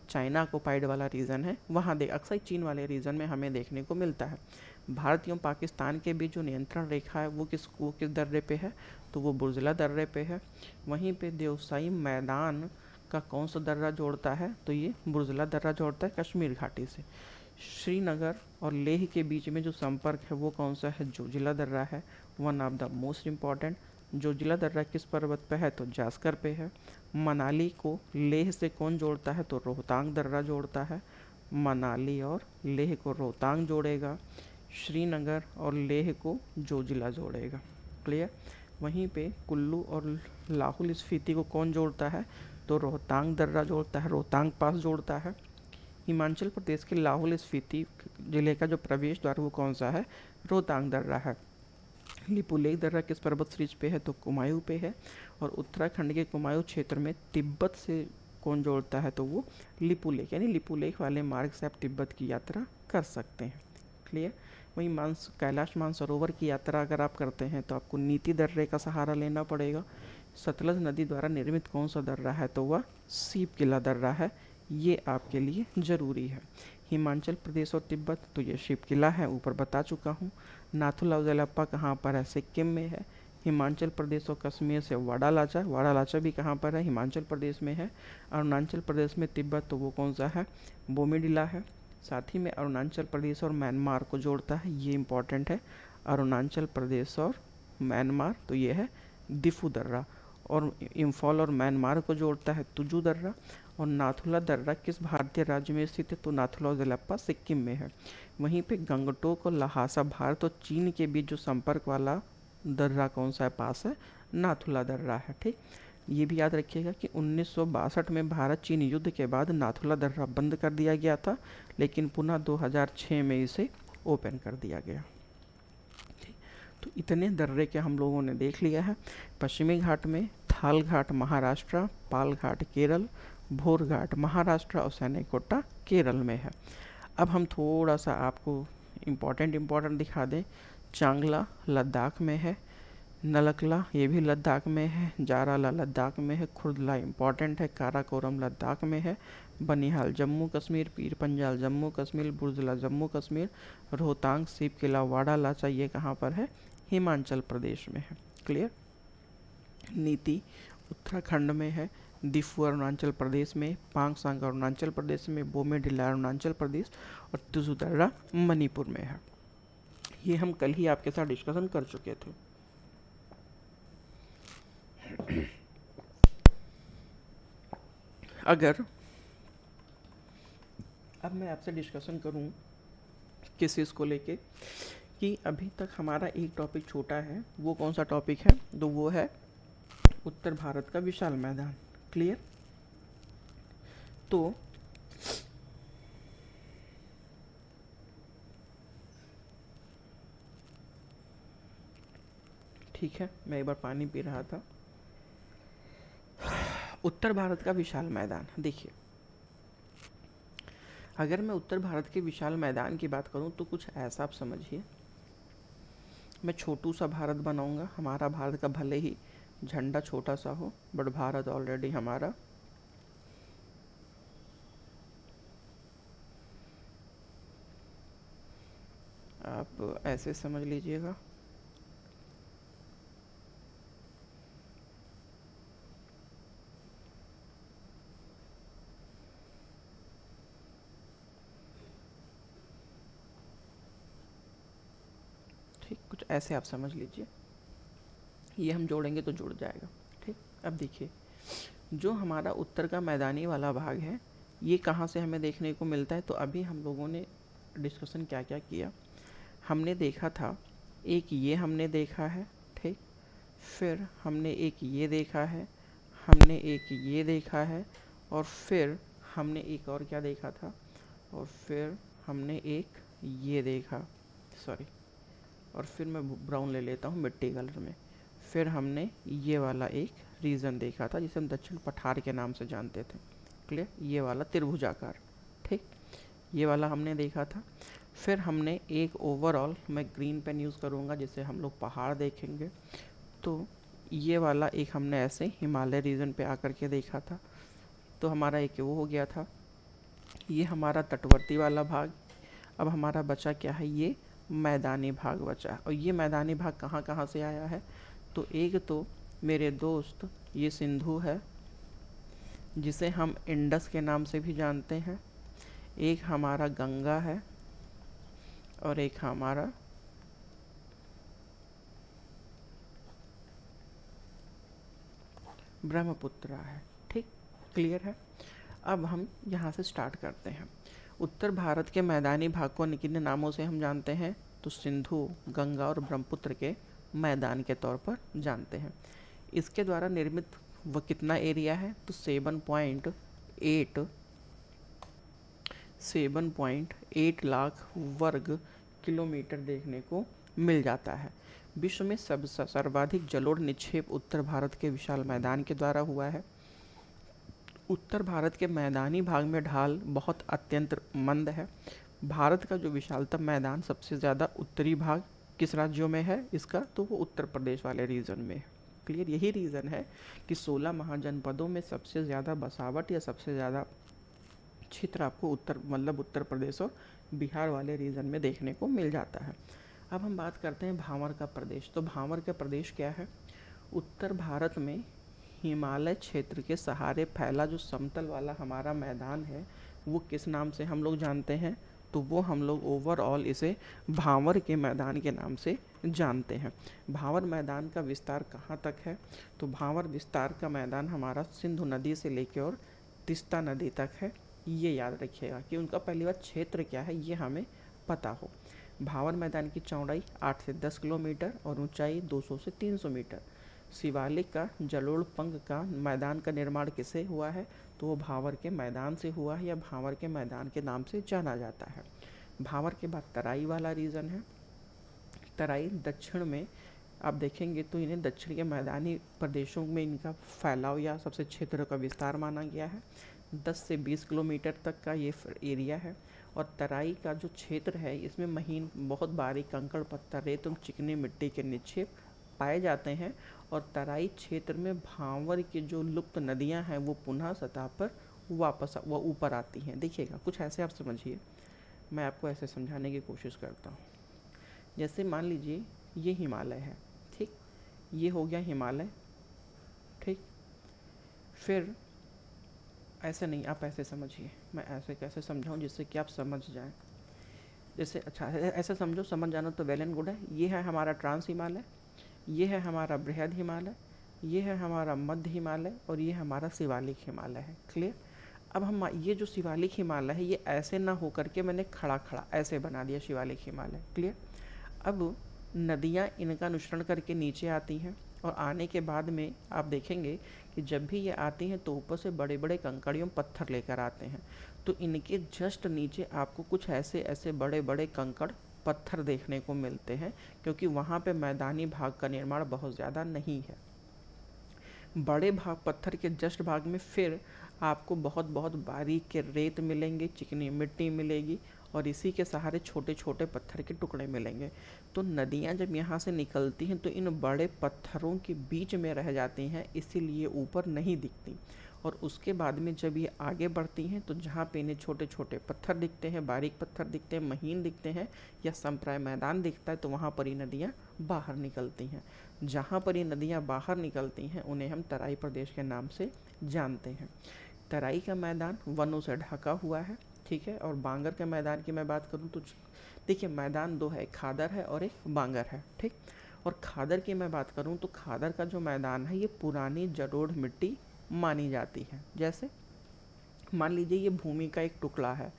चाइना ऑक्युपाइड वाला रीजन है, वहाँ अक्साई चीन वाले रीजन में हमें देखने को मिलता है। भारत एवं पाकिस्तान के बीच जो नियंत्रण रेखा है वो किस दर्रे पे है? तो वो बुर्जला दर्रे पे है। वहीं पे देवसाई मैदान का कौन सा दर्रा जोड़ता है? तो ये बुर्जला दर्रा जोड़ता है कश्मीर घाटी से। श्रीनगर और लेह के बीच में जो संपर्क है वो कौन सा है? जोजिला दर्रा है, one of the most important. Zoji La दर्रा किस पर्वत पे है? तो जास्कर पे है। मनाली को लेह से कौन जोड़ता है? तो रोहतांग दर्रा जोड़ता है। मनाली और लेह को रोहतांग जोड़ेगा, श्रीनगर और लेह को जोजिला जोड़ेगा। क्लियर। वहीं पे कुल्लू और लाहौल स्फीति को कौन जोड़ता है? तो रोहतांग दर्रा जोड़ता है, रोहतांग पास जोड़ता है। हिमाचल प्रदेश के लाहौल स्फीति जिले का जो प्रवेश द्वार वो कौन सा है? रोहतांग दर्रा है। लिपुलेख दर्रा किस पर्वत श्रेणी पे है? तो कुमायूं पे है। और उत्तराखंड के कुमायूं क्षेत्र में तिब्बत से कौन जोड़ता है? तो वो लिपुलेख, यानी लिपुलेख वाले मार्ग से आप तिब्बत की यात्रा कर सकते हैं। क्लियर। वहीं कैलाश मानसरोवर की यात्रा अगर आप करते हैं तो आपको नीति दर्रे का सहारा लेना पड़ेगा। सतलज नदी द्वारा निर्मित कौन सा दर्रा है? तो वह सीप किला दर्रा है। ये आपके लिए ज़रूरी है। हिमाचल प्रदेश और तिब्बत, तो ये शिप किला है, ऊपर बता चुका हूँ। नाथुला उजलप्पा कहाँ पर है? सिक्किम में है। हिमाचल प्रदेश और कश्मीर से वाड़ालाचा भी कहाँ पर है? हिमाचल प्रदेश में है। अरुणाचल प्रदेश में तिब्बत, तो वो कौन सा है? बोमीडिला है। साथ ही में अरुणाचल प्रदेश और म्यांमार को जोड़ता है, ये इम्पॉर्टेंट है। अरुणाचल प्रदेश और म्यांमार, तो ये है दिफू दर्रा। और इम्फॉल और म्यांमार को जोड़ता है तुजू दर्रा। और नाथुला दर्रा किस भारतीय राज्य में स्थित है? तो नाथुला उजलप्पा सिक्किम में है। वहीं पे गंगटोक और लहासा, भारत और चीन के बीच जो संपर्क वाला दर्रा कौन सा है पास है? नाथुला दर्रा है। ठीक। ये भी याद रखिएगा कि 1962 में भारत चीन युद्ध के बाद नाथुला दर्रा बंद कर दिया गया था, लेकिन पुनः 2006 में इसे ओपन कर दिया गया। तो इतने दर्रे के हम लोगों ने देख लिया है। पश्चिमी घाट में थाल घाट महाराष्ट्र, पाल घाट केरल, भोर घाट महाराष्ट्र और सैनिकोटा केरल में है। अब हम थोड़ा सा आपको इम्पोर्टेंट दिखा दें। चांगला लद्दाख में है, नलकला ये भी लद्दाख में है, जाराला लद्दाख में है, खुर्दला इम्पॉर्टेंट है, काराकोरम लद्दाख में है, बनिहाल जम्मू कश्मीर, पीर पंजाल जम्मू कश्मीर, बुर्जला जम्मू कश्मीर, रोहतांग सीप किला वाड़ालाचा ये कहाँ पर है? हिमाचल प्रदेश में है। क्लियर। नीति उत्तराखंड में है, दिफू अरुणाचल प्रदेश में, पांगसांग अरुणाचल प्रदेश में, बोमेडिला अरुणाचल प्रदेश और तुजू दर्रा मणिपुर में है। ये हम कल ही आपके साथ डिस्कशन कर चुके थे। अगर अब मैं आपसे डिस्कशन करूं किस चीज़ को लेके कि अभी तक हमारा एक टॉपिक छोटा है, वो कौन सा टॉपिक है? तो वो है उत्तर भारत का विशाल मैदान। क्लियर। तो ठीक है, मैं एक बार पानी पी रहा था। उत्तर भारत का विशाल मैदान, देखिए अगर मैं उत्तर भारत के विशाल मैदान की बात करूं तो कुछ ऐसा आप समझिए, मैं छोटू सा भारत बनाऊंगा। हमारा भारत का भले ही झंडा छोटा सा हो, बट भारत ऑलरेडी हमारा आप ऐसे समझ लीजिएगा। ठीक, कुछ ऐसे आप समझ लीजिए, ये हम जोड़ेंगे तो जुड़ जाएगा। ठीक। अब देखिए जो हमारा उत्तर का मैदानी वाला भाग है ये कहाँ से हमें देखने को मिलता है, तो अभी हम लोगों ने डिस्कशन क्या क्या किया, हमने देखा था एक ये हमने देखा है, ठीक, फिर हमने एक ये देखा है, हमने एक ये देखा है, और फिर हमने एक और क्या देखा था, और फिर हमने एक ये देखा, सॉरी, और फिर मैं ब्राउन ले लेता हूँ मिट्टी कलर में, फिर हमने ये वाला एक रीजन देखा था जिसे हम दक्षिण पठार के नाम से जानते थे, क्लियर, ये वाला त्रिभुजाकार, ठीक, ये वाला हमने देखा था। फिर हमने एक ओवरऑल, मैं ग्रीन पेन यूज़ करूँगा जिससे हम लोग पहाड़ देखेंगे, तो ये वाला एक हमने ऐसे हिमालय रीजन पे आकर के देखा था, तो हमारा एक वो हो गया था, ये हमारा तटवर्ती वाला भाग। अब हमारा बचा क्या है, ये मैदानी भाग बचा, और ये मैदानी भाग कहाँ कहाँ से आया है, तो एक तो मेरे दोस्त ये सिंधु है जिसे हम इंडस के नाम से भी जानते हैं, एक हमारा गंगा है, और एक हमारा ब्रह्मपुत्र है, ठीक, क्लियर है। अब हम यहाँ से स्टार्ट करते हैं। उत्तर भारत के मैदानी भाग को किन नामों से हम जानते हैं, तो सिंधु, गंगा और ब्रह्मपुत्र के मैदान के तौर पर जानते हैं। इसके द्वारा निर्मित वह कितना एरिया है, तो 7.8 लाख वर्ग किलोमीटर देखने को मिल जाता है। विश्व में सर्वाधिक जलोढ़ निक्षेप उत्तर भारत के विशाल मैदान के द्वारा हुआ है। उत्तर भारत के मैदानी भाग में ढाल बहुत अत्यंत मंद है। भारत का जो विशालतम मैदान सबसे ज़्यादा उत्तरी भाग किस राज्यों में है इसका, तो वो उत्तर प्रदेश वाले रीजन में है, क्लियर। यही रीज़न है कि 16 महाजनपदों में सबसे ज़्यादा बसावट या सबसे ज़्यादा क्षेत्र आपको उत्तर प्रदेश और बिहार वाले रीजन में देखने को मिल जाता है। अब हम बात करते हैं भांवर का प्रदेश। तो भांवर का प्रदेश क्या है, उत्तर भारत में हिमालय क्षेत्र के सहारे फैला जो समतल वाला हमारा मैदान है वो किस नाम से हम लोग जानते हैं, तो वो हम लोग ओवरऑल इसे भांवर के मैदान के नाम से जानते हैं। भांवर मैदान का विस्तार कहाँ तक है, तो भांवर विस्तार का मैदान हमारा सिंधु नदी से लेकर और तिस्ता नदी तक है। ये याद रखिएगा कि उनका पहली बार क्षेत्र क्या है ये हमें पता हो। भांवर मैदान की चौड़ाई 8 से 10 किलोमीटर और ऊंचाई 200 से 300 मीटर। शिवालिक का जलोढ़ पंख का मैदान का निर्माण किससे हुआ है, तो वो भांवर के मैदान से हुआ है या भांवर के मैदान के नाम से जाना जाता है। भांवर के बाद तराई वाला रीजन है। तराई दक्षिण में आप देखेंगे तो इन्हें दक्षिण के मैदानी प्रदेशों में इनका फैलाव या सबसे क्षेत्र का विस्तार माना गया है। 10 से 20 किलोमीटर तक का ये एरिया है। और तराई का जो क्षेत्र है इसमें महीन बहुत बारीक कंकड़ पत्थर रेत और चिकनी मिट्टी के निक्षेप पाए जाते हैं। और तराई क्षेत्र में भांवर की जो लुप्त नदियां हैं वो पुनः सतह पर वापस वो ऊपर आती हैं। देखिएगा कुछ ऐसे आप समझिए, मैं आपको ऐसे समझाने की कोशिश करता हूँ। जैसे मान लीजिए ये हिमालय है, ठीक, ये हो गया हिमालय, ठीक, फिर ऐसे नहीं, आप ऐसे समझिए, मैं ऐसे कैसे समझाऊं जिससे कि आप समझ जाएं। जैसे अच्छा ऐसा समझो, समझ जाना तो वेल एंड गुड है। ये है हमारा ट्रांस हिमालय, ये है हमारा बृहद हिमालय, ये है हमारा मध्य हिमालय और ये हमारा शिवालिक हिमालय है, क्लियर। अब हम ये जो शिवालिक हिमालय है ये ऐसे ना हो करके मैंने खड़ा खड़ा ऐसे बना दिया शिवालिक हिमालय, क्लियर। अब नदियाँ इनका अनुसरण करके नीचे आती हैं और आने के बाद में आप देखेंगे कि जब भी ये आती हैं तो ऊपर से बड़े बड़े कंकड़ियों पत्थर लेकर आते हैं। तो इनके जस्ट नीचे आपको कुछ ऐसे ऐसे बड़े बड़े कंकड़ पत्थर देखने को मिलते हैं, क्योंकि वहाँ पे मैदानी भाग का निर्माण बहुत ज़्यादा नहीं है। बड़े भाग पत्थर के जस्ट भाग में फिर आपको बहुत बहुत बारीक के रेत मिलेंगे, चिकनी मिट्टी मिलेगी और इसी के सहारे छोटे छोटे पत्थर के टुकड़े मिलेंगे। तो नदियाँ जब यहाँ से निकलती हैं तो इन बड़े पत्थरों के बीच में रह जाती हैं, इसीलिए ऊपर नहीं दिखती। और उसके बाद में जब ये आगे बढ़ती हैं तो जहाँ पे इन्हें छोटे छोटे पत्थर दिखते हैं, बारीक पत्थर दिखते हैं, महीन दिखते हैं या संप्राय मैदान दिखता है, तो वहाँ पर ये नदियाँ बाहर निकलती हैं। जहाँ पर ये नदियाँ बाहर निकलती हैं उन्हें हम तराई प्रदेश के नाम से जानते हैं। तराई का मैदान वनों से ढका हुआ है, ठीक है। और बांगर के मैदान की मैं बात करूँ तो देखिए मैदान दो है, एक खादर है और एक बांगर है, ठीक। और खादर की मैं बात करूँ तो खादर का जो मैदान है ये पुरानी जलोढ़ मिट्टी मानी जाती है। जैसे मान लीजिए ये भूमि का एक टुकड़ा है,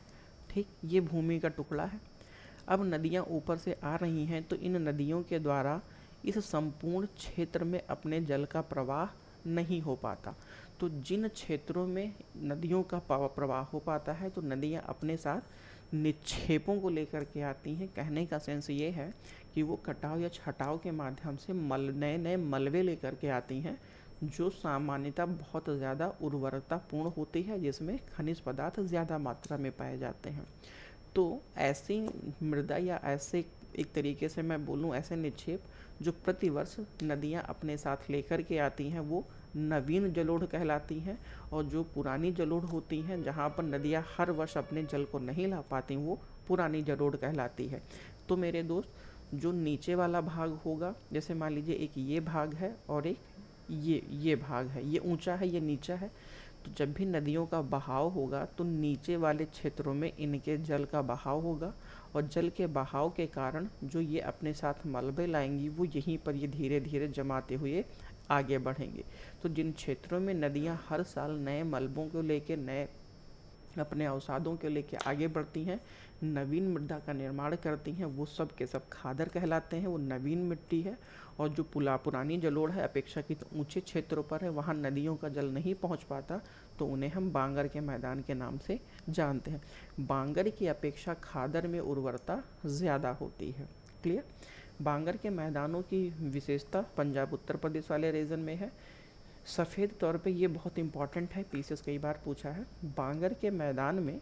ठीक, ये भूमि का टुकड़ा है। अब नदियाँ ऊपर से आ रही हैं तो इन नदियों के द्वारा इस संपूर्ण क्षेत्र में अपने जल का प्रवाह नहीं हो पाता। तो जिन क्षेत्रों में नदियों का प्रवाह हो पाता है तो नदियाँ अपने साथ निक्षेपों को लेकर के आती हैं। कहने का सेंस ये है कि वो कटाव या छटाव के माध्यम से नए नए मलबे लेकर के आती हैं, जो सामान्यतः बहुत ज़्यादा उर्वरतापूर्ण होती है, जिसमें खनिज पदार्थ ज़्यादा मात्रा में पाए जाते हैं। तो ऐसी मृदा या ऐसे, एक तरीके से मैं बोलूँ, ऐसे निक्षेप जो प्रतिवर्ष नदियाँ अपने साथ लेकर के आती हैं वो नवीन जलोढ़ कहलाती हैं। और जो पुरानी जलोढ़ होती हैं, जहाँ पर नदियाँ हर वर्ष अपने जल को नहीं ला पाती, वो पुरानी जलोढ़ कहलाती है। तो मेरे दोस्त, जो नीचे वाला भाग होगा, जैसे मान लीजिए एक ये भाग है और एक ये भाग है, ये ऊंचा है, ये नीचा है। तो जब भी नदियों का बहाव होगा तो नीचे वाले क्षेत्रों में इनके जल का बहाव होगा, और जल के बहाव के कारण जो ये अपने साथ मलबे लाएंगी वो यहीं पर ये धीरे धीरे जमाते हुए आगे बढ़ेंगे। तो जिन क्षेत्रों में नदियाँ हर साल नए मलबों को लेकर, नए अपने अवसादों के लेके आगे बढ़ती हैं, नवीन मृदा का निर्माण करती हैं, वो सब के सब खादर कहलाते हैं। वो नवीन मिट्टी है। और जो पुरानी जलोढ़ है, अपेक्षाकृत ऊंचे क्षेत्रों पर है, वहाँ नदियों का जल नहीं पहुँच पाता, तो उन्हें हम बांगर के मैदान के नाम से जानते हैं। बांगर की अपेक्षा खादर में उर्वरता ज़्यादा होती है। क्लियर। बांगर के मैदानों की विशेषता पंजाब उत्तर प्रदेश वाले रीजन में है। सफ़ेद तौर पे ये बहुत इंपॉर्टेंट है, पीसीएस कई बार पूछा है। बांगर के मैदान में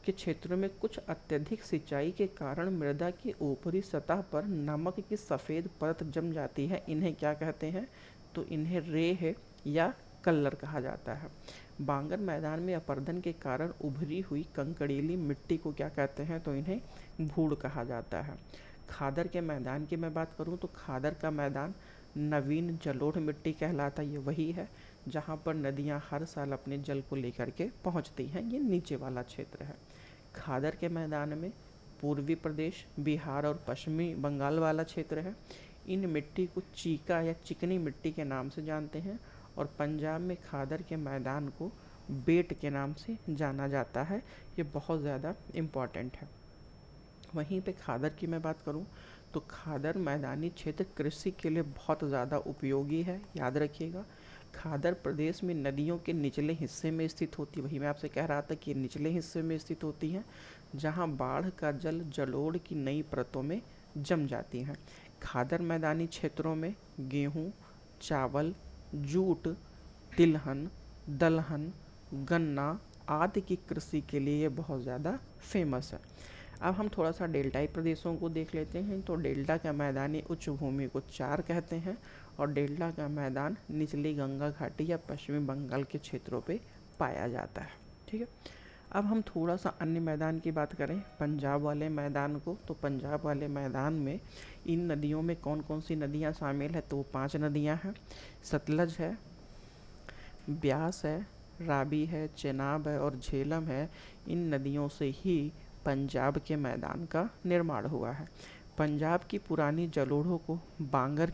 के क्षेत्रों में कुछ अत्यधिक सिंचाई के कारण मृदा की ऊपरी सतह पर नमक की सफ़ेद परत जम जाती है। इन्हें क्या कहते हैं? तो इन्हें रे है या कल्लर कहा जाता है। बांगर मैदान में अपरदन के कारण उभरी हुई कंकड़ीली मिट्टी को क्या कहते हैं? तो इन्हें भूड़ कहा जाता है। खादर के मैदान की मैं बात करूं तो खादर का मैदान नवीन जलोढ़ मिट्टी कहलाता, ये वही है जहाँ पर नदियाँ हर साल अपने जल को लेकर के पहुँचती हैं। ये नीचे वाला क्षेत्र है। खादर के मैदान में पूर्वी प्रदेश, बिहार और पश्चिमी बंगाल वाला क्षेत्र है। इन मिट्टी को चीका या चिकनी मिट्टी के नाम से जानते हैं। और पंजाब में खादर के मैदान को बेट के नाम से जाना जाता है। ये बहुत ज़्यादा इम्पॉर्टेंट है। वहीं पे खादर की मैं बात करूं तो खादर मैदानी क्षेत्र कृषि के लिए बहुत ज़्यादा उपयोगी है। याद रखिएगा, खादर प्रदेश में नदियों के निचले हिस्से में स्थित होती है। वही मैं आपसे कह रहा था कि निचले हिस्से में स्थित होती हैं, जहां बाढ़ का जल जलोढ़ की नई परतों में जम जाती हैं। खादर मैदानी क्षेत्रों में गेहूँ, चावल, जूट, तिलहन, दलहन, गन्ना आदि की कृषि के लिए ये बहुत ज़्यादा फेमस है। अब हम थोड़ा सा डेल्टाई प्रदेशों को देख लेते हैं। तो डेल्टा का मैदानी उच्च भूमि को चार कहते हैं, और डेल्टा का मैदान निचली गंगा घाटी या पश्चिमी बंगाल के क्षेत्रों पे पाया जाता है। ठीक है। अब हम थोड़ा सा अन्य मैदान की बात करें, पंजाब वाले मैदान को। तो पंजाब वाले मैदान में इन नदियों में कौन कौन सी नदियाँ शामिल है? तो 5 नदियाँ हैं। सतलज है, ब्यास है, रावी है, चेनाब है और झेलम है। इन नदियों से ही पंजाब के मैदान का निर्माण हुआ है। पंजाब की पुरानी जलोढ़ों को बांगर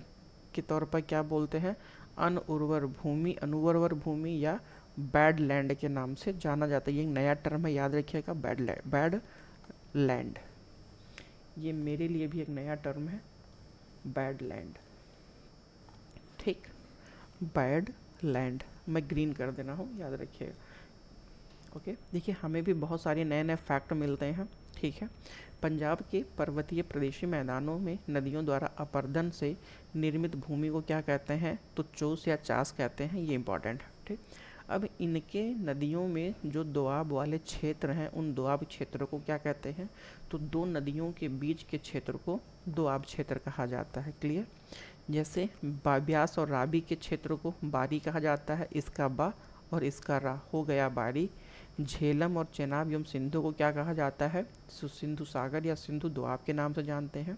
के तौर पर क्या बोलते हैं? अनुर्वर भूमि या बैड लैंड के नाम से जाना जाता है। ये एक नया टर्म है, याद रखिएगा, बैड लैंड। ये मेरे लिए भी एक नया टर्म है, बैड लैंड। ठीक, बैड लैंड मैं ग्रीन कर देना हूँ, याद रखिएगा। ओके। देखिए, हमें भी बहुत सारे नए नए फैक्ट मिलते हैं। ठीक है। पंजाब के पर्वतीय प्रदेशी मैदानों में नदियों द्वारा अपरदन से निर्मित भूमि को क्या कहते हैं? तो चोस या चास कहते हैं। ये इंपॉर्टेंट है। ठीक। अब इनके नदियों में जो दोआब वाले क्षेत्र हैं, उन दोआब क्षेत्रों को क्या कहते हैं? तो दो नदियों के बीच के क्षेत्र को दोआब क्षेत्र कहा जाता है। क्लियर। जैसे ब्यास और रावी के क्षेत्र को बारी कहा जाता है, इसका बा और इसका रा हो गया बारी। झेलम और चेनाब एवं सिंधु को क्या कहा जाता है? सिंधु सागर या सिंधु दोआब के नाम से जानते हैं।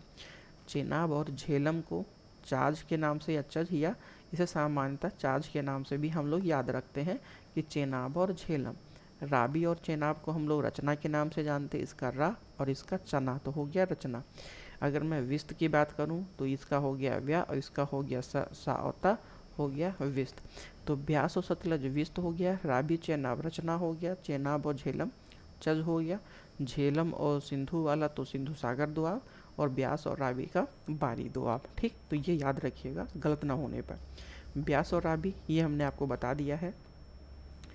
चेनाब और झेलम को चाज के नाम से या चज, या इसे सामान्यतः चाज के नाम से भी हम लोग याद रखते हैं कि चेनाब और झेलम। रावी और चेनाब को हम लोग रचना के नाम से जानते हैं, इसका रा और इसका चना, तो हो गया रचना। अगर मैं विस्त की बात करूं तो इसका हो गया व्या और इसका हो गया सावता हो गया विस्त। तो ब्यास और सतलज विस्त हो गया, रावी चेनाब रचना हो गया, चेनाब और झेलम चज हो गया, झेलम और सिंधु वाला तो सिंधु सागर दोआब, और ब्यास और रावी का बारी दोआब। ठीक, तो ये याद रखिएगा गलत ना होने पर। ब्यास और रावी ये हमने आपको बता दिया है,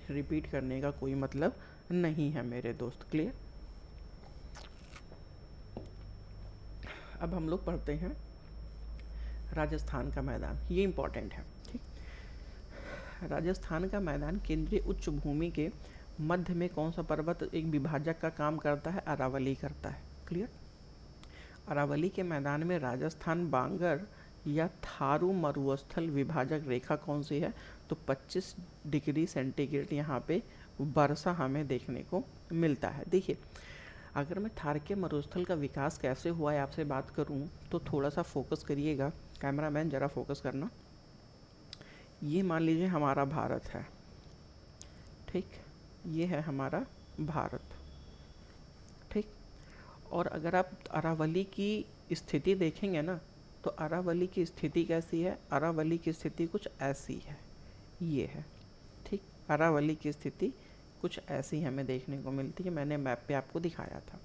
रिपीट करने का कोई मतलब नहीं है मेरे दोस्त। क्लियर। अब हम लोग पढ़ते हैं राजस्थान का मैदान, ये इंपॉर्टेंट है। ठीक, राजस्थान का मैदान केंद्रीय उच्च भूमि के मध्य में कौन सा पर्वत एक विभाजक का काम करता है? अरावली करता है। क्लियर। अरावली के मैदान में राजस्थान बांगर या थारू मरुस्थल विभाजक रेखा कौन सी है? तो 25 डिग्री सेंटीग्रेड यहाँ पे वर्षा हमें देखने को मिलता है। देखिए, अगर मैं थार के मरुस्थल का विकास कैसे हुआ है आपसे बात करूं तो थोड़ा सा फोकस करिएगा, कैमरामैन ज़रा फोकस करना। ये मान लीजिए हमारा भारत है, ठीक, ये है हमारा भारत, ठीक। और अगर आप अरावली की स्थिति देखेंगे ना, तो अरावली की स्थिति कैसी है? अरावली की स्थिति कुछ ऐसी है, ये है, ठीक। अरावली की स्थिति कुछ ऐसी हमें देखने को मिलती है, मैंने मैप पे आपको दिखाया था।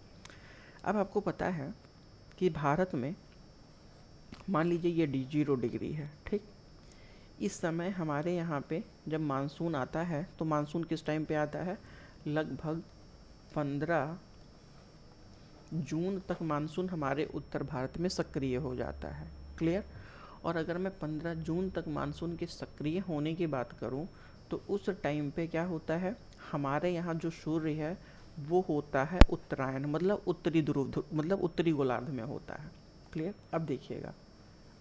अब आपको पता है कि भारत में मान लीजिए ये 0 डिग्री है, ठीक। इस समय हमारे यहाँ पे जब मानसून आता है तो मानसून किस टाइम पे आता है? लगभग 15 जून तक मानसून हमारे उत्तर भारत में सक्रिय हो जाता है। क्लियर। और अगर मैं 15 जून तक मानसून के सक्रिय होने की बात करूं तो उस टाइम पे क्या होता है? हमारे यहाँ जो सूर्य है वो होता है उत्तरायण, मतलब उत्तरी ध्रुव, मतलब उत्तरी गोलार्ध में होता है। क्लियर। अब देखिएगा,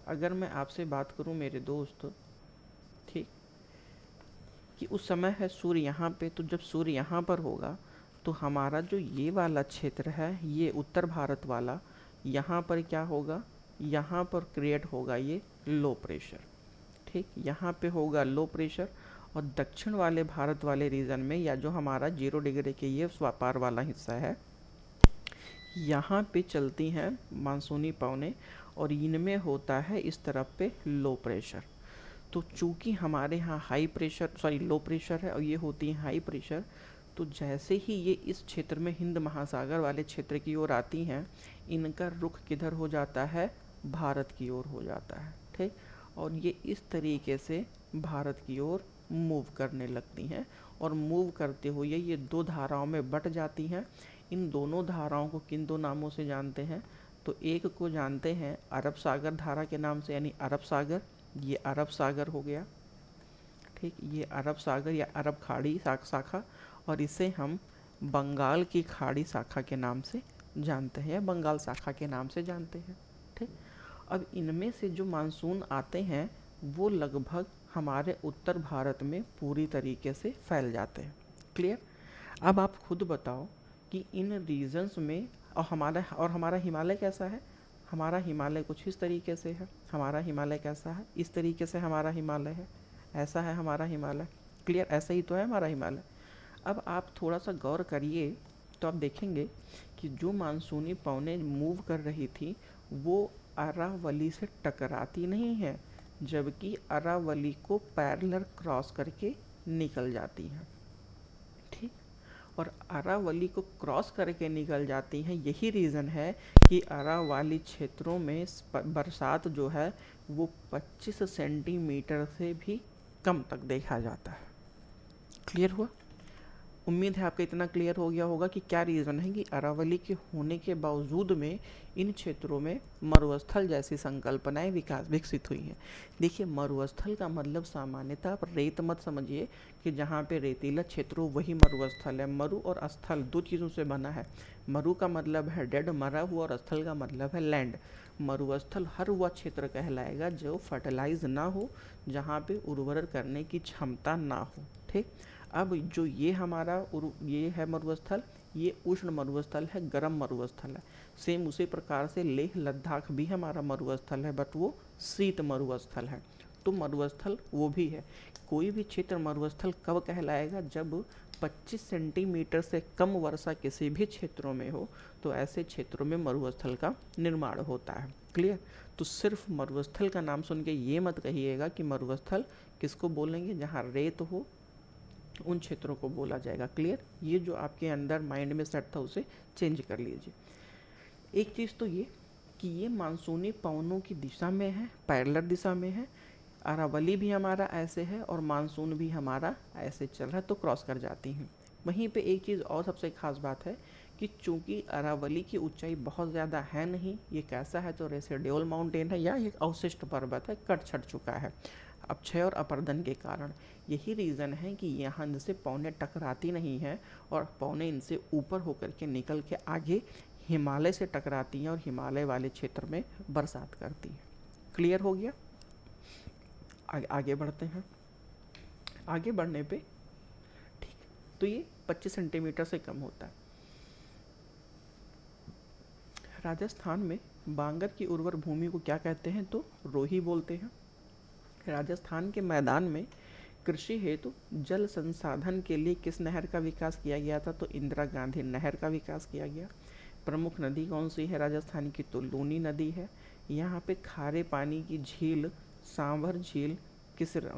अगर मैं आपसे बात करूं मेरे दोस्त, ठीक, कि उस समय है सूर्य यहाँ पे, तो जब सूर्य यहाँ पर होगा तो हमारा जो ये वाला क्षेत्र है, ये उत्तर भारत वाला, यहाँ पर क्या होगा? यहाँ पर क्रिएट होगा ये लो प्रेशर, ठीक। यहाँ पे होगा लो प्रेशर, और दक्षिण वाले भारत वाले रीजन में, या जो हमारा 0 डिग्री के ये स्वापार वाला हिस्सा है, यहाँ पे चलती हैं मानसूनी पवनें, और इनमें होता है इस तरफ पे लो प्रेशर। तो चूंकि हमारे यहाँ high pressure, sorry low pressure है, और ये होती है हाई प्रेशर, तो जैसे ही ये इस क्षेत्र में हिंद महासागर वाले क्षेत्र की ओर आती हैं, इनका रुख किधर हो जाता है? भारत की ओर हो जाता है, ठीक। और ये इस तरीके से भारत की ओर मूव करने लगती हैं, और मूव करते हुए ये 2 धाराओं में बट जाती हैं। इन दोनों धाराओं को किन 2 नामों से जानते हैं? तो एक को जानते हैं अरब सागर धारा के नाम से, यानी अरब सागर, ये अरब सागर हो गया, ठीक, ये अरब सागर या अरब खाड़ी शाखा, और इसे हम बंगाल की खाड़ी शाखा के नाम से जानते हैं, या बंगाल शाखा के नाम से जानते हैं, ठीक। अब इनमें से जो मानसून आते हैं वो लगभग हमारे उत्तर भारत में पूरी तरीके से फैल जाते हैं। क्लियर। अब आप खुद बताओ कि इन रीजन्स में, और हमारा हिमालय कैसा है? हमारा हिमालय कुछ इस तरीके से है। हमारा हिमालय कैसा है? इस तरीके से हमारा हिमालय है, ऐसा है हमारा हिमालय। क्लियर, ऐसा ही तो है हमारा हिमालय। अब आप थोड़ा सा गौर करिए तो आप देखेंगे कि जो मानसूनी पवनें मूव कर रही थी वो अरावली से टकराती नहीं है, जबकि अरावली को पैरेलल क्रॉस करके निकल जाती हैं, ठीक। और अरावली को क्रॉस करके निकल जाती हैं, यही रीज़न है कि अरावली क्षेत्रों में बरसात जो है वो 25 सेंटीमीटर से भी कम तक देखा जाता है। क्लियर हुआ? उम्मीद है आपका इतना क्लियर हो गया होगा कि क्या रीज़न है कि अरावली के होने के बावजूद में इन क्षेत्रों में मरुस्थल जैसी संकल्पनाएं विकसित हुई हैं। देखिए, मरुस्थल का मतलब सामान्यतः आप रेत मत समझिए कि जहाँ पे रेतीला क्षेत्र हो वही मरुस्थल है। मरु और स्थल 2 चीज़ों से बना है। मरु का मतलब है डेड, मरा हुआ, और स्थल का मतलब है लैंड। मरुस्थल हर वह क्षेत्र कहलाएगा जो फर्टिलाइज ना हो, जहाँ पे उर्वर करने की क्षमता ना हो, ठीक। अब जो ये हमारा ये है मरुस्थल, ये उष्ण मरुस्थल है, गर्म मरुस्थल है। सेम उसी प्रकार से लेह लद्दाख भी हमारा मरुस्थल है, बट वो शीत मरुस्थल है। तो मरुस्थल वो भी है। कोई भी क्षेत्र मरुस्थल कब कहलाएगा? जब 25 सेंटीमीटर से कम वर्षा किसी भी क्षेत्रों में हो, तो ऐसे क्षेत्रों में मरुस्थल का निर्माण होता है। क्लियर। तो सिर्फ मरुस्थल का नाम सुन के ये मत कहिएगा कि मरुस्थल किसको बोलेंगे? जहाँ रेत हो उन क्षेत्रों को बोला जाएगा। क्लियर? ये जो आपके अंदर माइंड में सेट था उसे चेंज कर लीजिए। एक चीज़ तो ये कि ये मानसूनी पवनों की दिशा में है, पैरेलल दिशा में है। अरावली भी हमारा ऐसे है और मानसून भी हमारा ऐसे चल रहा है, तो क्रॉस कर जाती हैं। वहीं पे एक चीज़ और सबसे खास बात है कि चूंकि अरावली की ऊंचाई बहुत ज़्यादा है नहीं, ये कैसा है, तो रेसिडुअल माउंटेन है या एक अवशिष्ट पर्वत है, कट छट चुका है अपक्षय और अपरदन के कारण। यही रीज़न है कि यहाँ इनसे पौने टकराती नहीं है और पौने इनसे ऊपर होकर के निकल के आगे हिमालय से टकराती हैं और हिमालय वाले क्षेत्र में बरसात करती हैं। क्लियर हो गया? आगे बढ़ते हैं। आगे बढ़ने पे ठीक, तो ये 25 सेंटीमीटर से कम होता है। राजस्थान में बांगर की उर्वर भूमि को क्या कहते हैं? तो रोही बोलते हैं। राजस्थान के मैदान में कृषि हेतु जल संसाधन के लिए किस नहर का विकास किया गया था? तो इंदिरा गांधी नहर का विकास किया गया। प्रमुख नदी कौन सी है राजस्थान की? तो लूनी नदी है। यहाँ पे खारे पानी की झील सांभर झील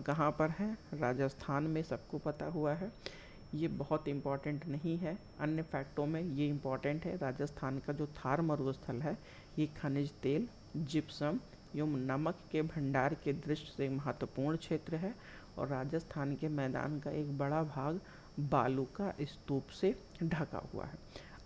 कहाँ पर है? राजस्थान में, सबको पता हुआ है। ये बहुत इम्पॉर्टेंट नहीं है, अन्य फैक्टों में ये इम्पॉर्टेंट है। राजस्थान का जो थार मरुस्थल है ये खनिज तेल, जिप्सम एवं नमक के भंडार के दृष्टि से महत्वपूर्ण क्षेत्र है और राजस्थान के मैदान का एक बड़ा भाग बालू का स्तूप से ढका हुआ है।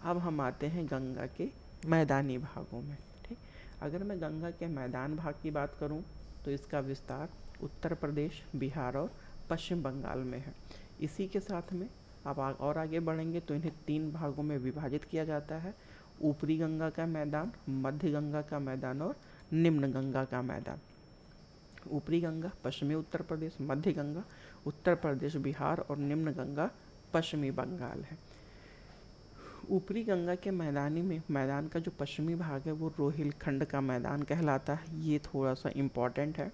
अब हम आते हैं गंगा के मैदानी भागों में। ठीक, अगर मैं गंगा के मैदान भाग की बात करूं तो इसका विस्तार उत्तर प्रदेश, बिहार और पश्चिम बंगाल में है। इसी के साथ में अब और आगे बढ़ेंगे तो इन्हें 3 भागों में विभाजित किया जाता है। ऊपरी गंगा का मैदान, मध्य गंगा का मैदान और निम्न गंगा का मैदान। ऊपरी गंगा पश्चिमी उत्तर प्रदेश, मध्य गंगा उत्तर प्रदेश, बिहार और निम्न गंगा पश्चिमी बंगाल है। ऊपरी गंगा के मैदान का जो पश्चिमी भाग है वो रोहिलखंड का मैदान कहलाता है, ये थोड़ा सा इम्पॉर्टेंट है।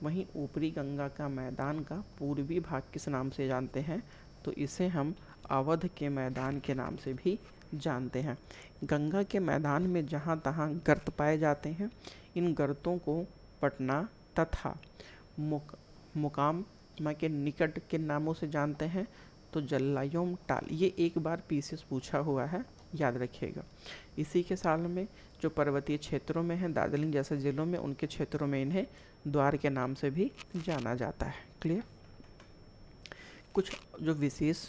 वहीं ऊपरी गंगा का मैदान का पूर्वी भाग किस नाम से जानते हैं? तो इसे हम अवध के मैदान के नाम से भी जानते हैं। गंगा के मैदान में जहाँ तहाँ गर्त पाए जाते हैं। इन गर्तों को पटना तथा मोकामा के निकट के नामों से जानते हैं। तो जल्लायोम टाल, ये एक बार पीसीएस पूछा हुआ है, याद रखिएगा। इसी के साल में जो पर्वतीय क्षेत्रों में है, दार्जिलिंग जैसे ज़िलों में, उनके क्षेत्रों में इन्हें द्वार के नाम से भी जाना जाता है। क्लियर? कुछ जो विशेष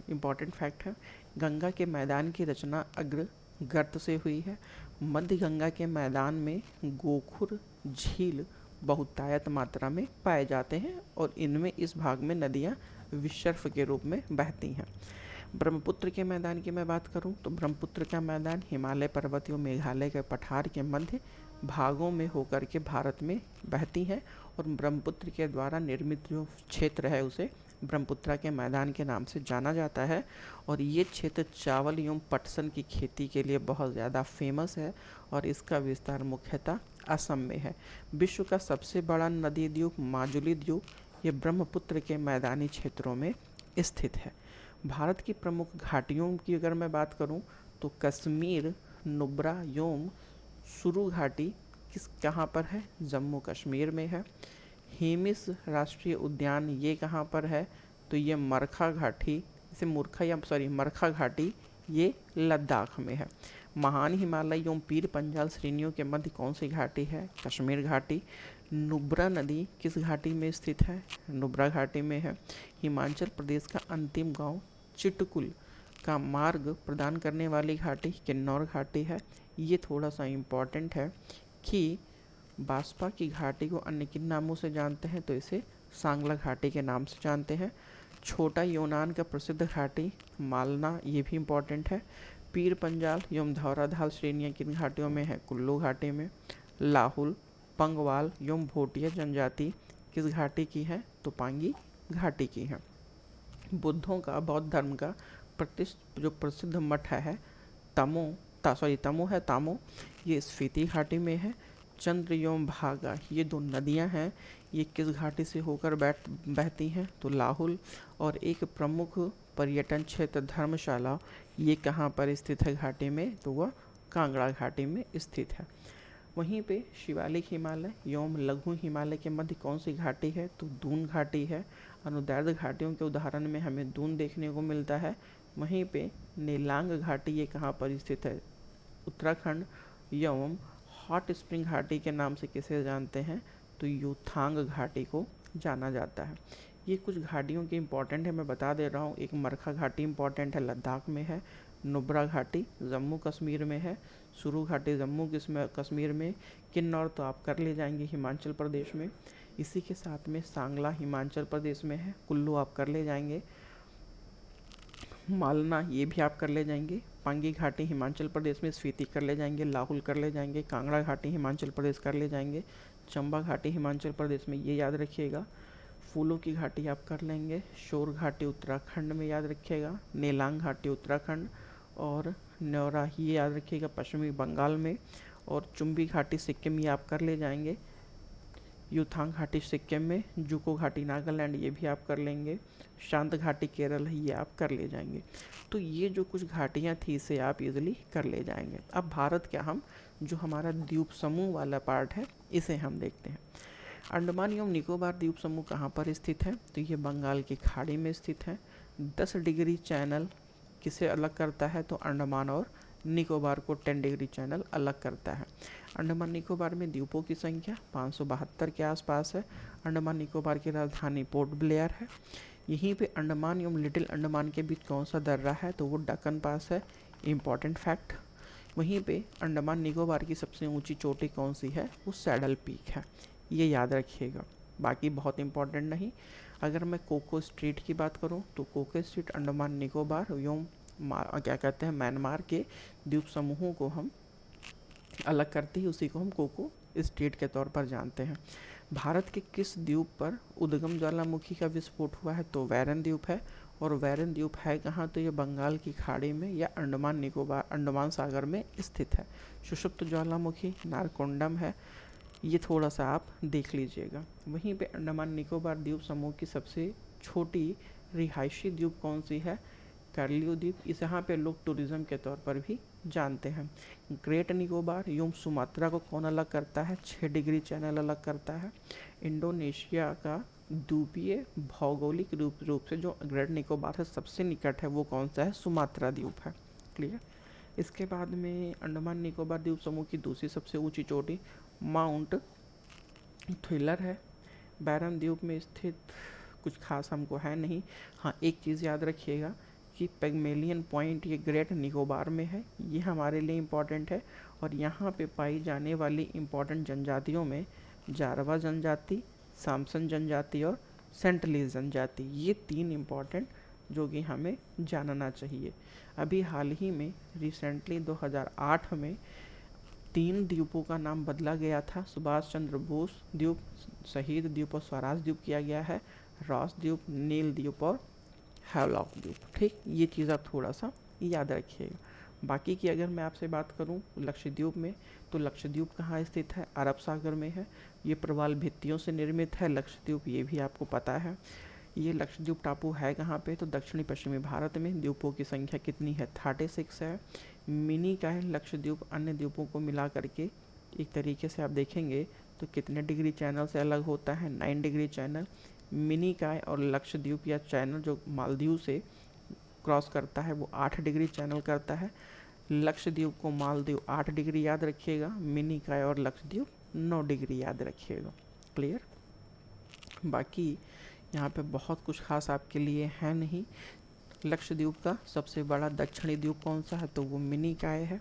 इम्पॉर्टेंट फैक्ट है, गंगा के मैदान की रचना अग्र गर्त से हुई है। मध्य गंगा के मैदान में गोखुर झील बहुतायत मात्रा में पाए जाते हैं और इनमें इस भाग में नदियाँ विसर्प के रूप में बहती हैं। ब्रह्मपुत्र के मैदान की मैं बात करूं तो ब्रह्मपुत्र का मैदान हिमालय पर्वतीय मेघालय के पठार के मध्य भागों में होकर के भारत में बहती है और ब्रह्मपुत्र के द्वारा निर्मित जो क्षेत्र है उसे ब्रह्मपुत्र के मैदान के नाम से जाना जाता है। और ये क्षेत्र चावल एवं पटसन की खेती के लिए बहुत ज़्यादा फेमस है और इसका विस्तार मुख्यतः असम में है। विश्व का सबसे बड़ा नदी द्वीप माजुली द्वीप ये ब्रह्मपुत्र के मैदानी क्षेत्रों में स्थित है। भारत की प्रमुख घाटियों की अगर मैं बात करूं तो कश्मीर, नुब्रा एवं सुरू घाटी कहाँ पर है? जम्मू कश्मीर में है। हेमिस राष्ट्रीय उद्यान ये कहाँ पर है? तो ये मरखा घाटी, इसे मरखा घाटी ये लद्दाख में है। महान हिमालय एवं पीर पंजाल श्रेणियों के मध्य कौन सी घाटी है? कश्मीर घाटी। नुब्रा नदी किस घाटी में स्थित है? नुब्रा घाटी में है। हिमाचल प्रदेश का अंतिम गांव चिटकुल का मार्ग प्रदान करने वाली घाटी किन्नौर घाटी है। ये थोड़ा सा इम्पॉर्टेंट है कि बास्पा की घाटी को अन्य किन नामों से जानते हैं? तो इसे सांगला घाटी के नाम से जानते हैं। छोटा यूनान का प्रसिद्ध घाटी मालना, ये भी इम्पॉर्टेंट है। पीर पंजाल एवं धौराधाल श्रेणियाँ किन घाटियों में है? कुल्लू घाटी में। लाहुल, पंगवाल एवं भोटिया जनजाति किस घाटी की है? तो पांगी घाटी की है। बुद्धों का, बौद्ध धर्म का जो प्रसिद्ध मठ है तामो, ये स्फीति घाटी में है। चंद्र एवं भागा ये 2 नदियां हैं, ये किस घाटी से होकर बहती हैं? तो लाहुल। और एक प्रमुख पर्यटन क्षेत्र धर्मशाला ये कहाँ पर स्थित है घाटी में? तो वह कांगड़ा घाटी में स्थित है। वहीं पे शिवालिक हिमालय एवं लघु हिमालय के मध्य कौन सी घाटी है, तो दून घाटी है। अनुदैर्ध्य घाटियों के उदाहरण में हमें दून देखने को मिलता है। वहीं पे नीलांग घाटी ये कहाँ पर स्थित है, उत्तराखंड एवं हॉट स्प्रिंग घाटी के नाम से किसे जानते हैं, तो यूथांग घाटी को जाना जाता है। ये कुछ घाटियों की इंपॉर्टेंट है, मैं बता दे रहा हूँ। एक मरखा घाटी इंपॉर्टेंट है, लद्दाख में है। नुब्रा घाटी जम्मू कश्मीर में है। सुरू घाटी जम्मू कश्मीर में। किन्नौर तो आप कर ले जाएंगे हिमाचल प्रदेश में। इसी के साथ में सांगला हिमाचल प्रदेश में है। कुल्लू आप कर ले जाएंगे। मालना ये भी आप कर ले जाएंगे। पांगी घाटी हिमाचल प्रदेश में, स्पीति कर ले जाएंगे, लाहुल कर ले जाएंगे, कांगड़ा घाटी हिमाचल प्रदेश कर ले जाएंगे, चंबा घाटी हिमाचल प्रदेश में, ये याद रखिएगा। फूलों की घाटी आप कर लेंगे। शोर घाटी उत्तराखंड में याद रखिएगा। नेलांग घाटी उत्तराखंड और न्योरा ये याद रखिएगा पश्चिमी बंगाल में। और चुम्बी घाटी सिक्किम ये आप कर ले जाएंगे। यूथांग घाटी सिक्किम में। जुको घाटी नागालैंड ये भी आप कर लेंगे। शांत घाटी केरल है ये आप कर ले जाएंगे। तो ये जो कुछ घाटियाँ थी इसे आप इजीली कर ले जाएंगे। अब भारत क्या, हम जो हमारा द्वीप समूह वाला पार्ट है इसे हम देखते हैं। अंडमान एवं निकोबार द्वीप समूह कहाँ पर स्थित है, तो ये बंगाल की खाड़ी में स्थित है। 10 डिग्री चैनल किसे अलग करता है, तो अंडमान और निकोबार को 10 डिग्री चैनल अलग करता है। अंडमान निकोबार में द्वीपों की संख्या 572 के आसपास है। अंडमान निकोबार की राजधानी पोर्ट ब्लेयर है। यहीं पे अंडमान एवं लिटिल अंडमान के बीच कौन सा दर्रा है, तो वो डक्कन पास है, इम्पॉर्टेंट फैक्ट। वहीं पे अंडमान निकोबार की सबसे ऊंची चोटी कौन सी है, वो सैडल पीक है, ये याद रखिएगा। बाकी बहुत इंपॉर्टेंट नहीं। अगर मैं कोको स्ट्रीट की बात करूं तो कोको स्ट्रीट अंडमान निकोबार एवं क्या कहते हैं म्यांमार के द्वीप समूहों को हम अलग करते ही उसी को हम कोको स्ट्रीट के तौर पर जानते हैं। भारत के किस द्वीप पर उद्गम ज्वालामुखी का विस्फोट हुआ है, तो वैरन द्वीप है। और वैरन द्वीप है कहाँ, तो ये बंगाल की खाड़ी में या अंडमान निकोबार अंडमान सागर में स्थित है। सुषुप्त ज्वालामुखी नारकोंडम है, ये थोड़ा सा आप देख लीजिएगा। वहीं पे अंडमान निकोबार द्वीप समूह की सबसे छोटी रिहायशी द्वीप कौन सी है, कार्लियो द्वीप। इस यहाँ पे लोग टूरिज्म के तौर पर भी जानते हैं। ग्रेट निकोबार एवं सुमात्रा को कौन अलग करता है, 6 डिग्री चैनल अलग करता है। इंडोनेशिया का द्वीपीय भौगोलिक रूप से जो ग्रेट निकोबार से सबसे निकट है वो कौन सा है, सुमात्रा द्वीप है। क्लियर। इसके बाद में अंडमान निकोबार द्वीप समूह की दूसरी सबसे ऊंची चोटी माउंट थ्रिलर है। बैरन द्वीप में स्थित कुछ खास हमको है नहीं। हाँ, एक चीज़ याद रखिएगा कि पिग्मेलियन पॉइंट ये ग्रेट निकोबार में है, ये हमारे लिए इम्पॉर्टेंट है। और यहाँ पे पाई जाने वाली इम्पॉर्टेंट जनजातियों में जारवा जनजाति, सामसन जनजाति और सेंटलीज जनजाति, ये 3 इम्पॉर्टेंट जो कि हमें जानना चाहिए। अभी हाल ही में रिसेंटली 2008 में 3 द्वीपों का नाम बदला गया था। सुभाष चंद्र बोस द्वीप, शहीद द्वीप और स्वराज द्वीप किया गया है। रॉस द्वीप, नील द्वीप और हैवलॉक द्वीप। ठीक, ये चीज़ आप थोड़ा सा याद रखिएगा। बाकी की अगर मैं आपसे बात करूं लक्षद्वीप में, तो लक्षद्वीप कहाँ स्थित है, अरब सागर में है। ये प्रवाल भित्तियों से निर्मित है लक्षद्वीप, ये भी आपको पता है। ये लक्षद्वीप टापू है कहाँ पे, तो दक्षिणी पश्चिमी भारत में। द्वीपों की संख्या कितनी है, 36 है। मिनी का है लक्षद्वीप, अन्य द्वीपों को मिला करके एक तरीके से आप देखेंगे तो कितने डिग्री चैनल से अलग होता है, 9 डिग्री चैनल मिनी का है। और लक्षद्वीप या चैनल जो मालदीव से क्रॉस करता है वो 8 डिग्री चैनल करता है। लक्षद्वीप को मालदीव 8 डिग्री याद रखिएगा, मिनी का और लक्षद्वीप 9 डिग्री याद रखिएगा। क्लियर। बाकी यहाँ पे बहुत कुछ खास आपके लिए है नहीं। लक्षद्वीप का सबसे बड़ा दक्षिणी द्वीप कौन सा है, तो वो मिनी काय है।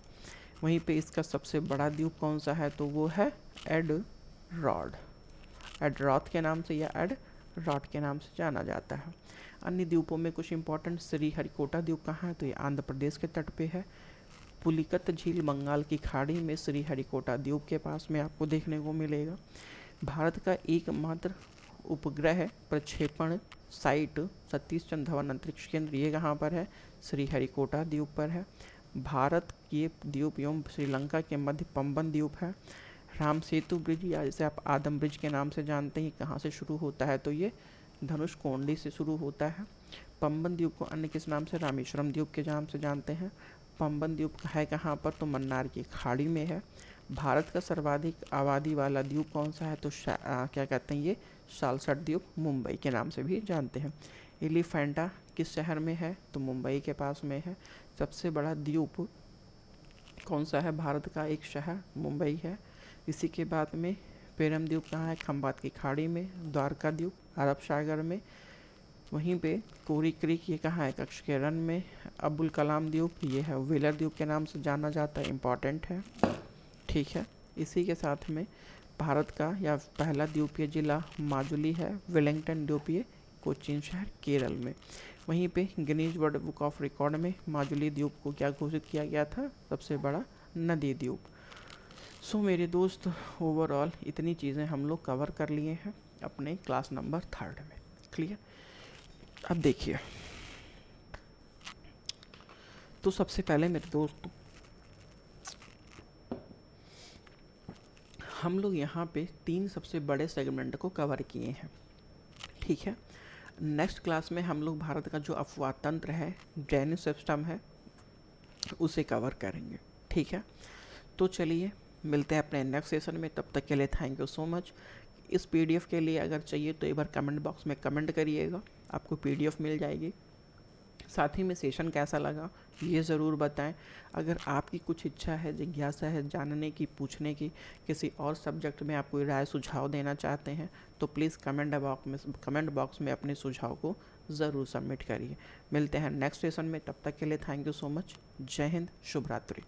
वहीं पे इसका सबसे बड़ा द्वीप कौन सा है, तो वो है एडरॉड, एडरॉथ के नाम से या एडरॉड के नाम से जाना जाता है। अन्य द्वीपों में कुछ इंपॉर्टेंट, श्रीहरिकोटा द्वीप कहाँ है, तो ये आंध्र प्रदेश के तट पे है। पुलिकत झील बंगाल की खाड़ी में श्रीहरिकोटा द्वीप के पास में आपको देखने को मिलेगा। भारत का एकमात्र उपग्रह प्रक्षेपण साइट सतीश चंद्र धवन अंतरिक्ष केंद्र ये कहाँ पर है, श्रीहरिकोटा द्वीप पर है। भारत के द्वीप एवं श्रीलंका के मध्य पंबन द्वीप है। राम सेतु ब्रिज या जिसे आप आदम ब्रिज के नाम से जानते हैं, कहाँ से शुरू होता है, तो ये धनुष कोंडी से शुरू होता है। पंबन द्वीप को अन्य किस नाम से, रामेश्वरम द्वीप के नाम से जानते हैं। पंबन द्वीप है कहाँ पर, तो मन्नार की खाड़ी में है। भारत का सर्वाधिक आबादी वाला द्वीप कौन सा है? तो क्या कहते हैं ये सालसट द्वीप, मुंबई के नाम से भी जानते हैं। एलिफेंटा किस शहर में है? तो मुंबई के पास में है। सबसे बड़ा द्वीप कौन सा है? भारत का एक शहर मुंबई है। इसी के बाद में पेरम द्वीप कहाँ है? खंबात की खाड़ी में। द्वारका द्वीप अरब सागर में। वहीं पे कोरी क्रीक ये कहाँ है? कक्षकेरन में। अब्दुल कलाम द्वीप ये है व्हीलर द्वीप के नाम से जाना जाता है, इम्पॉर्टेंट है, ठीक है। इसी के साथ में भारत का या पहला द्वीपीय जिला माजुली है। वेलिंगटन द्वीपीय कोचीन शहर केरल में। वहीं पे Guinness world book of record में माजुली द्वीप को क्या घोषित किया गया था? सबसे बड़ा नदी द्वीप। सो मेरे दोस्त, ओवरऑल इतनी चीज़ें हम लोग कवर कर लिए हैं अपने क्लास नंबर 3 में। क्लियर? अब देखिए, तो सबसे पहले मेरे दोस्त हम लोग यहाँ पे 3 सबसे बड़े सेगमेंट को कवर किए हैं, ठीक है। नेक्स्ट क्लास में हम लोग भारत का जो अफवाह तंत्र है, ड्रेनेज सिस्टम है, उसे कवर करेंगे, ठीक है। तो चलिए मिलते हैं अपने नेक्स्ट सेशन में, तब तक के लिए थैंक यू सो मच। इस पीडीएफ के लिए अगर चाहिए तो एक बार कमेंट बॉक्स में कमेंट करिएगा, आपको पीडीएफ मिल जाएगी। साथ ही में सेशन कैसा लगा ये ज़रूर बताएं। अगर आपकी कुछ इच्छा है, जिज्ञासा है जानने की, पूछने की, किसी और सब्जेक्ट में आप कोई राय सुझाव देना चाहते हैं तो प्लीज़ कमेंट बॉक्स में अपने सुझाव को ज़रूर सबमिट करिए। मिलते हैं नेक्स्ट सेशन में, तब तक के लिए थैंक यू सो मच। जय हिंद, शुभ रात्रि।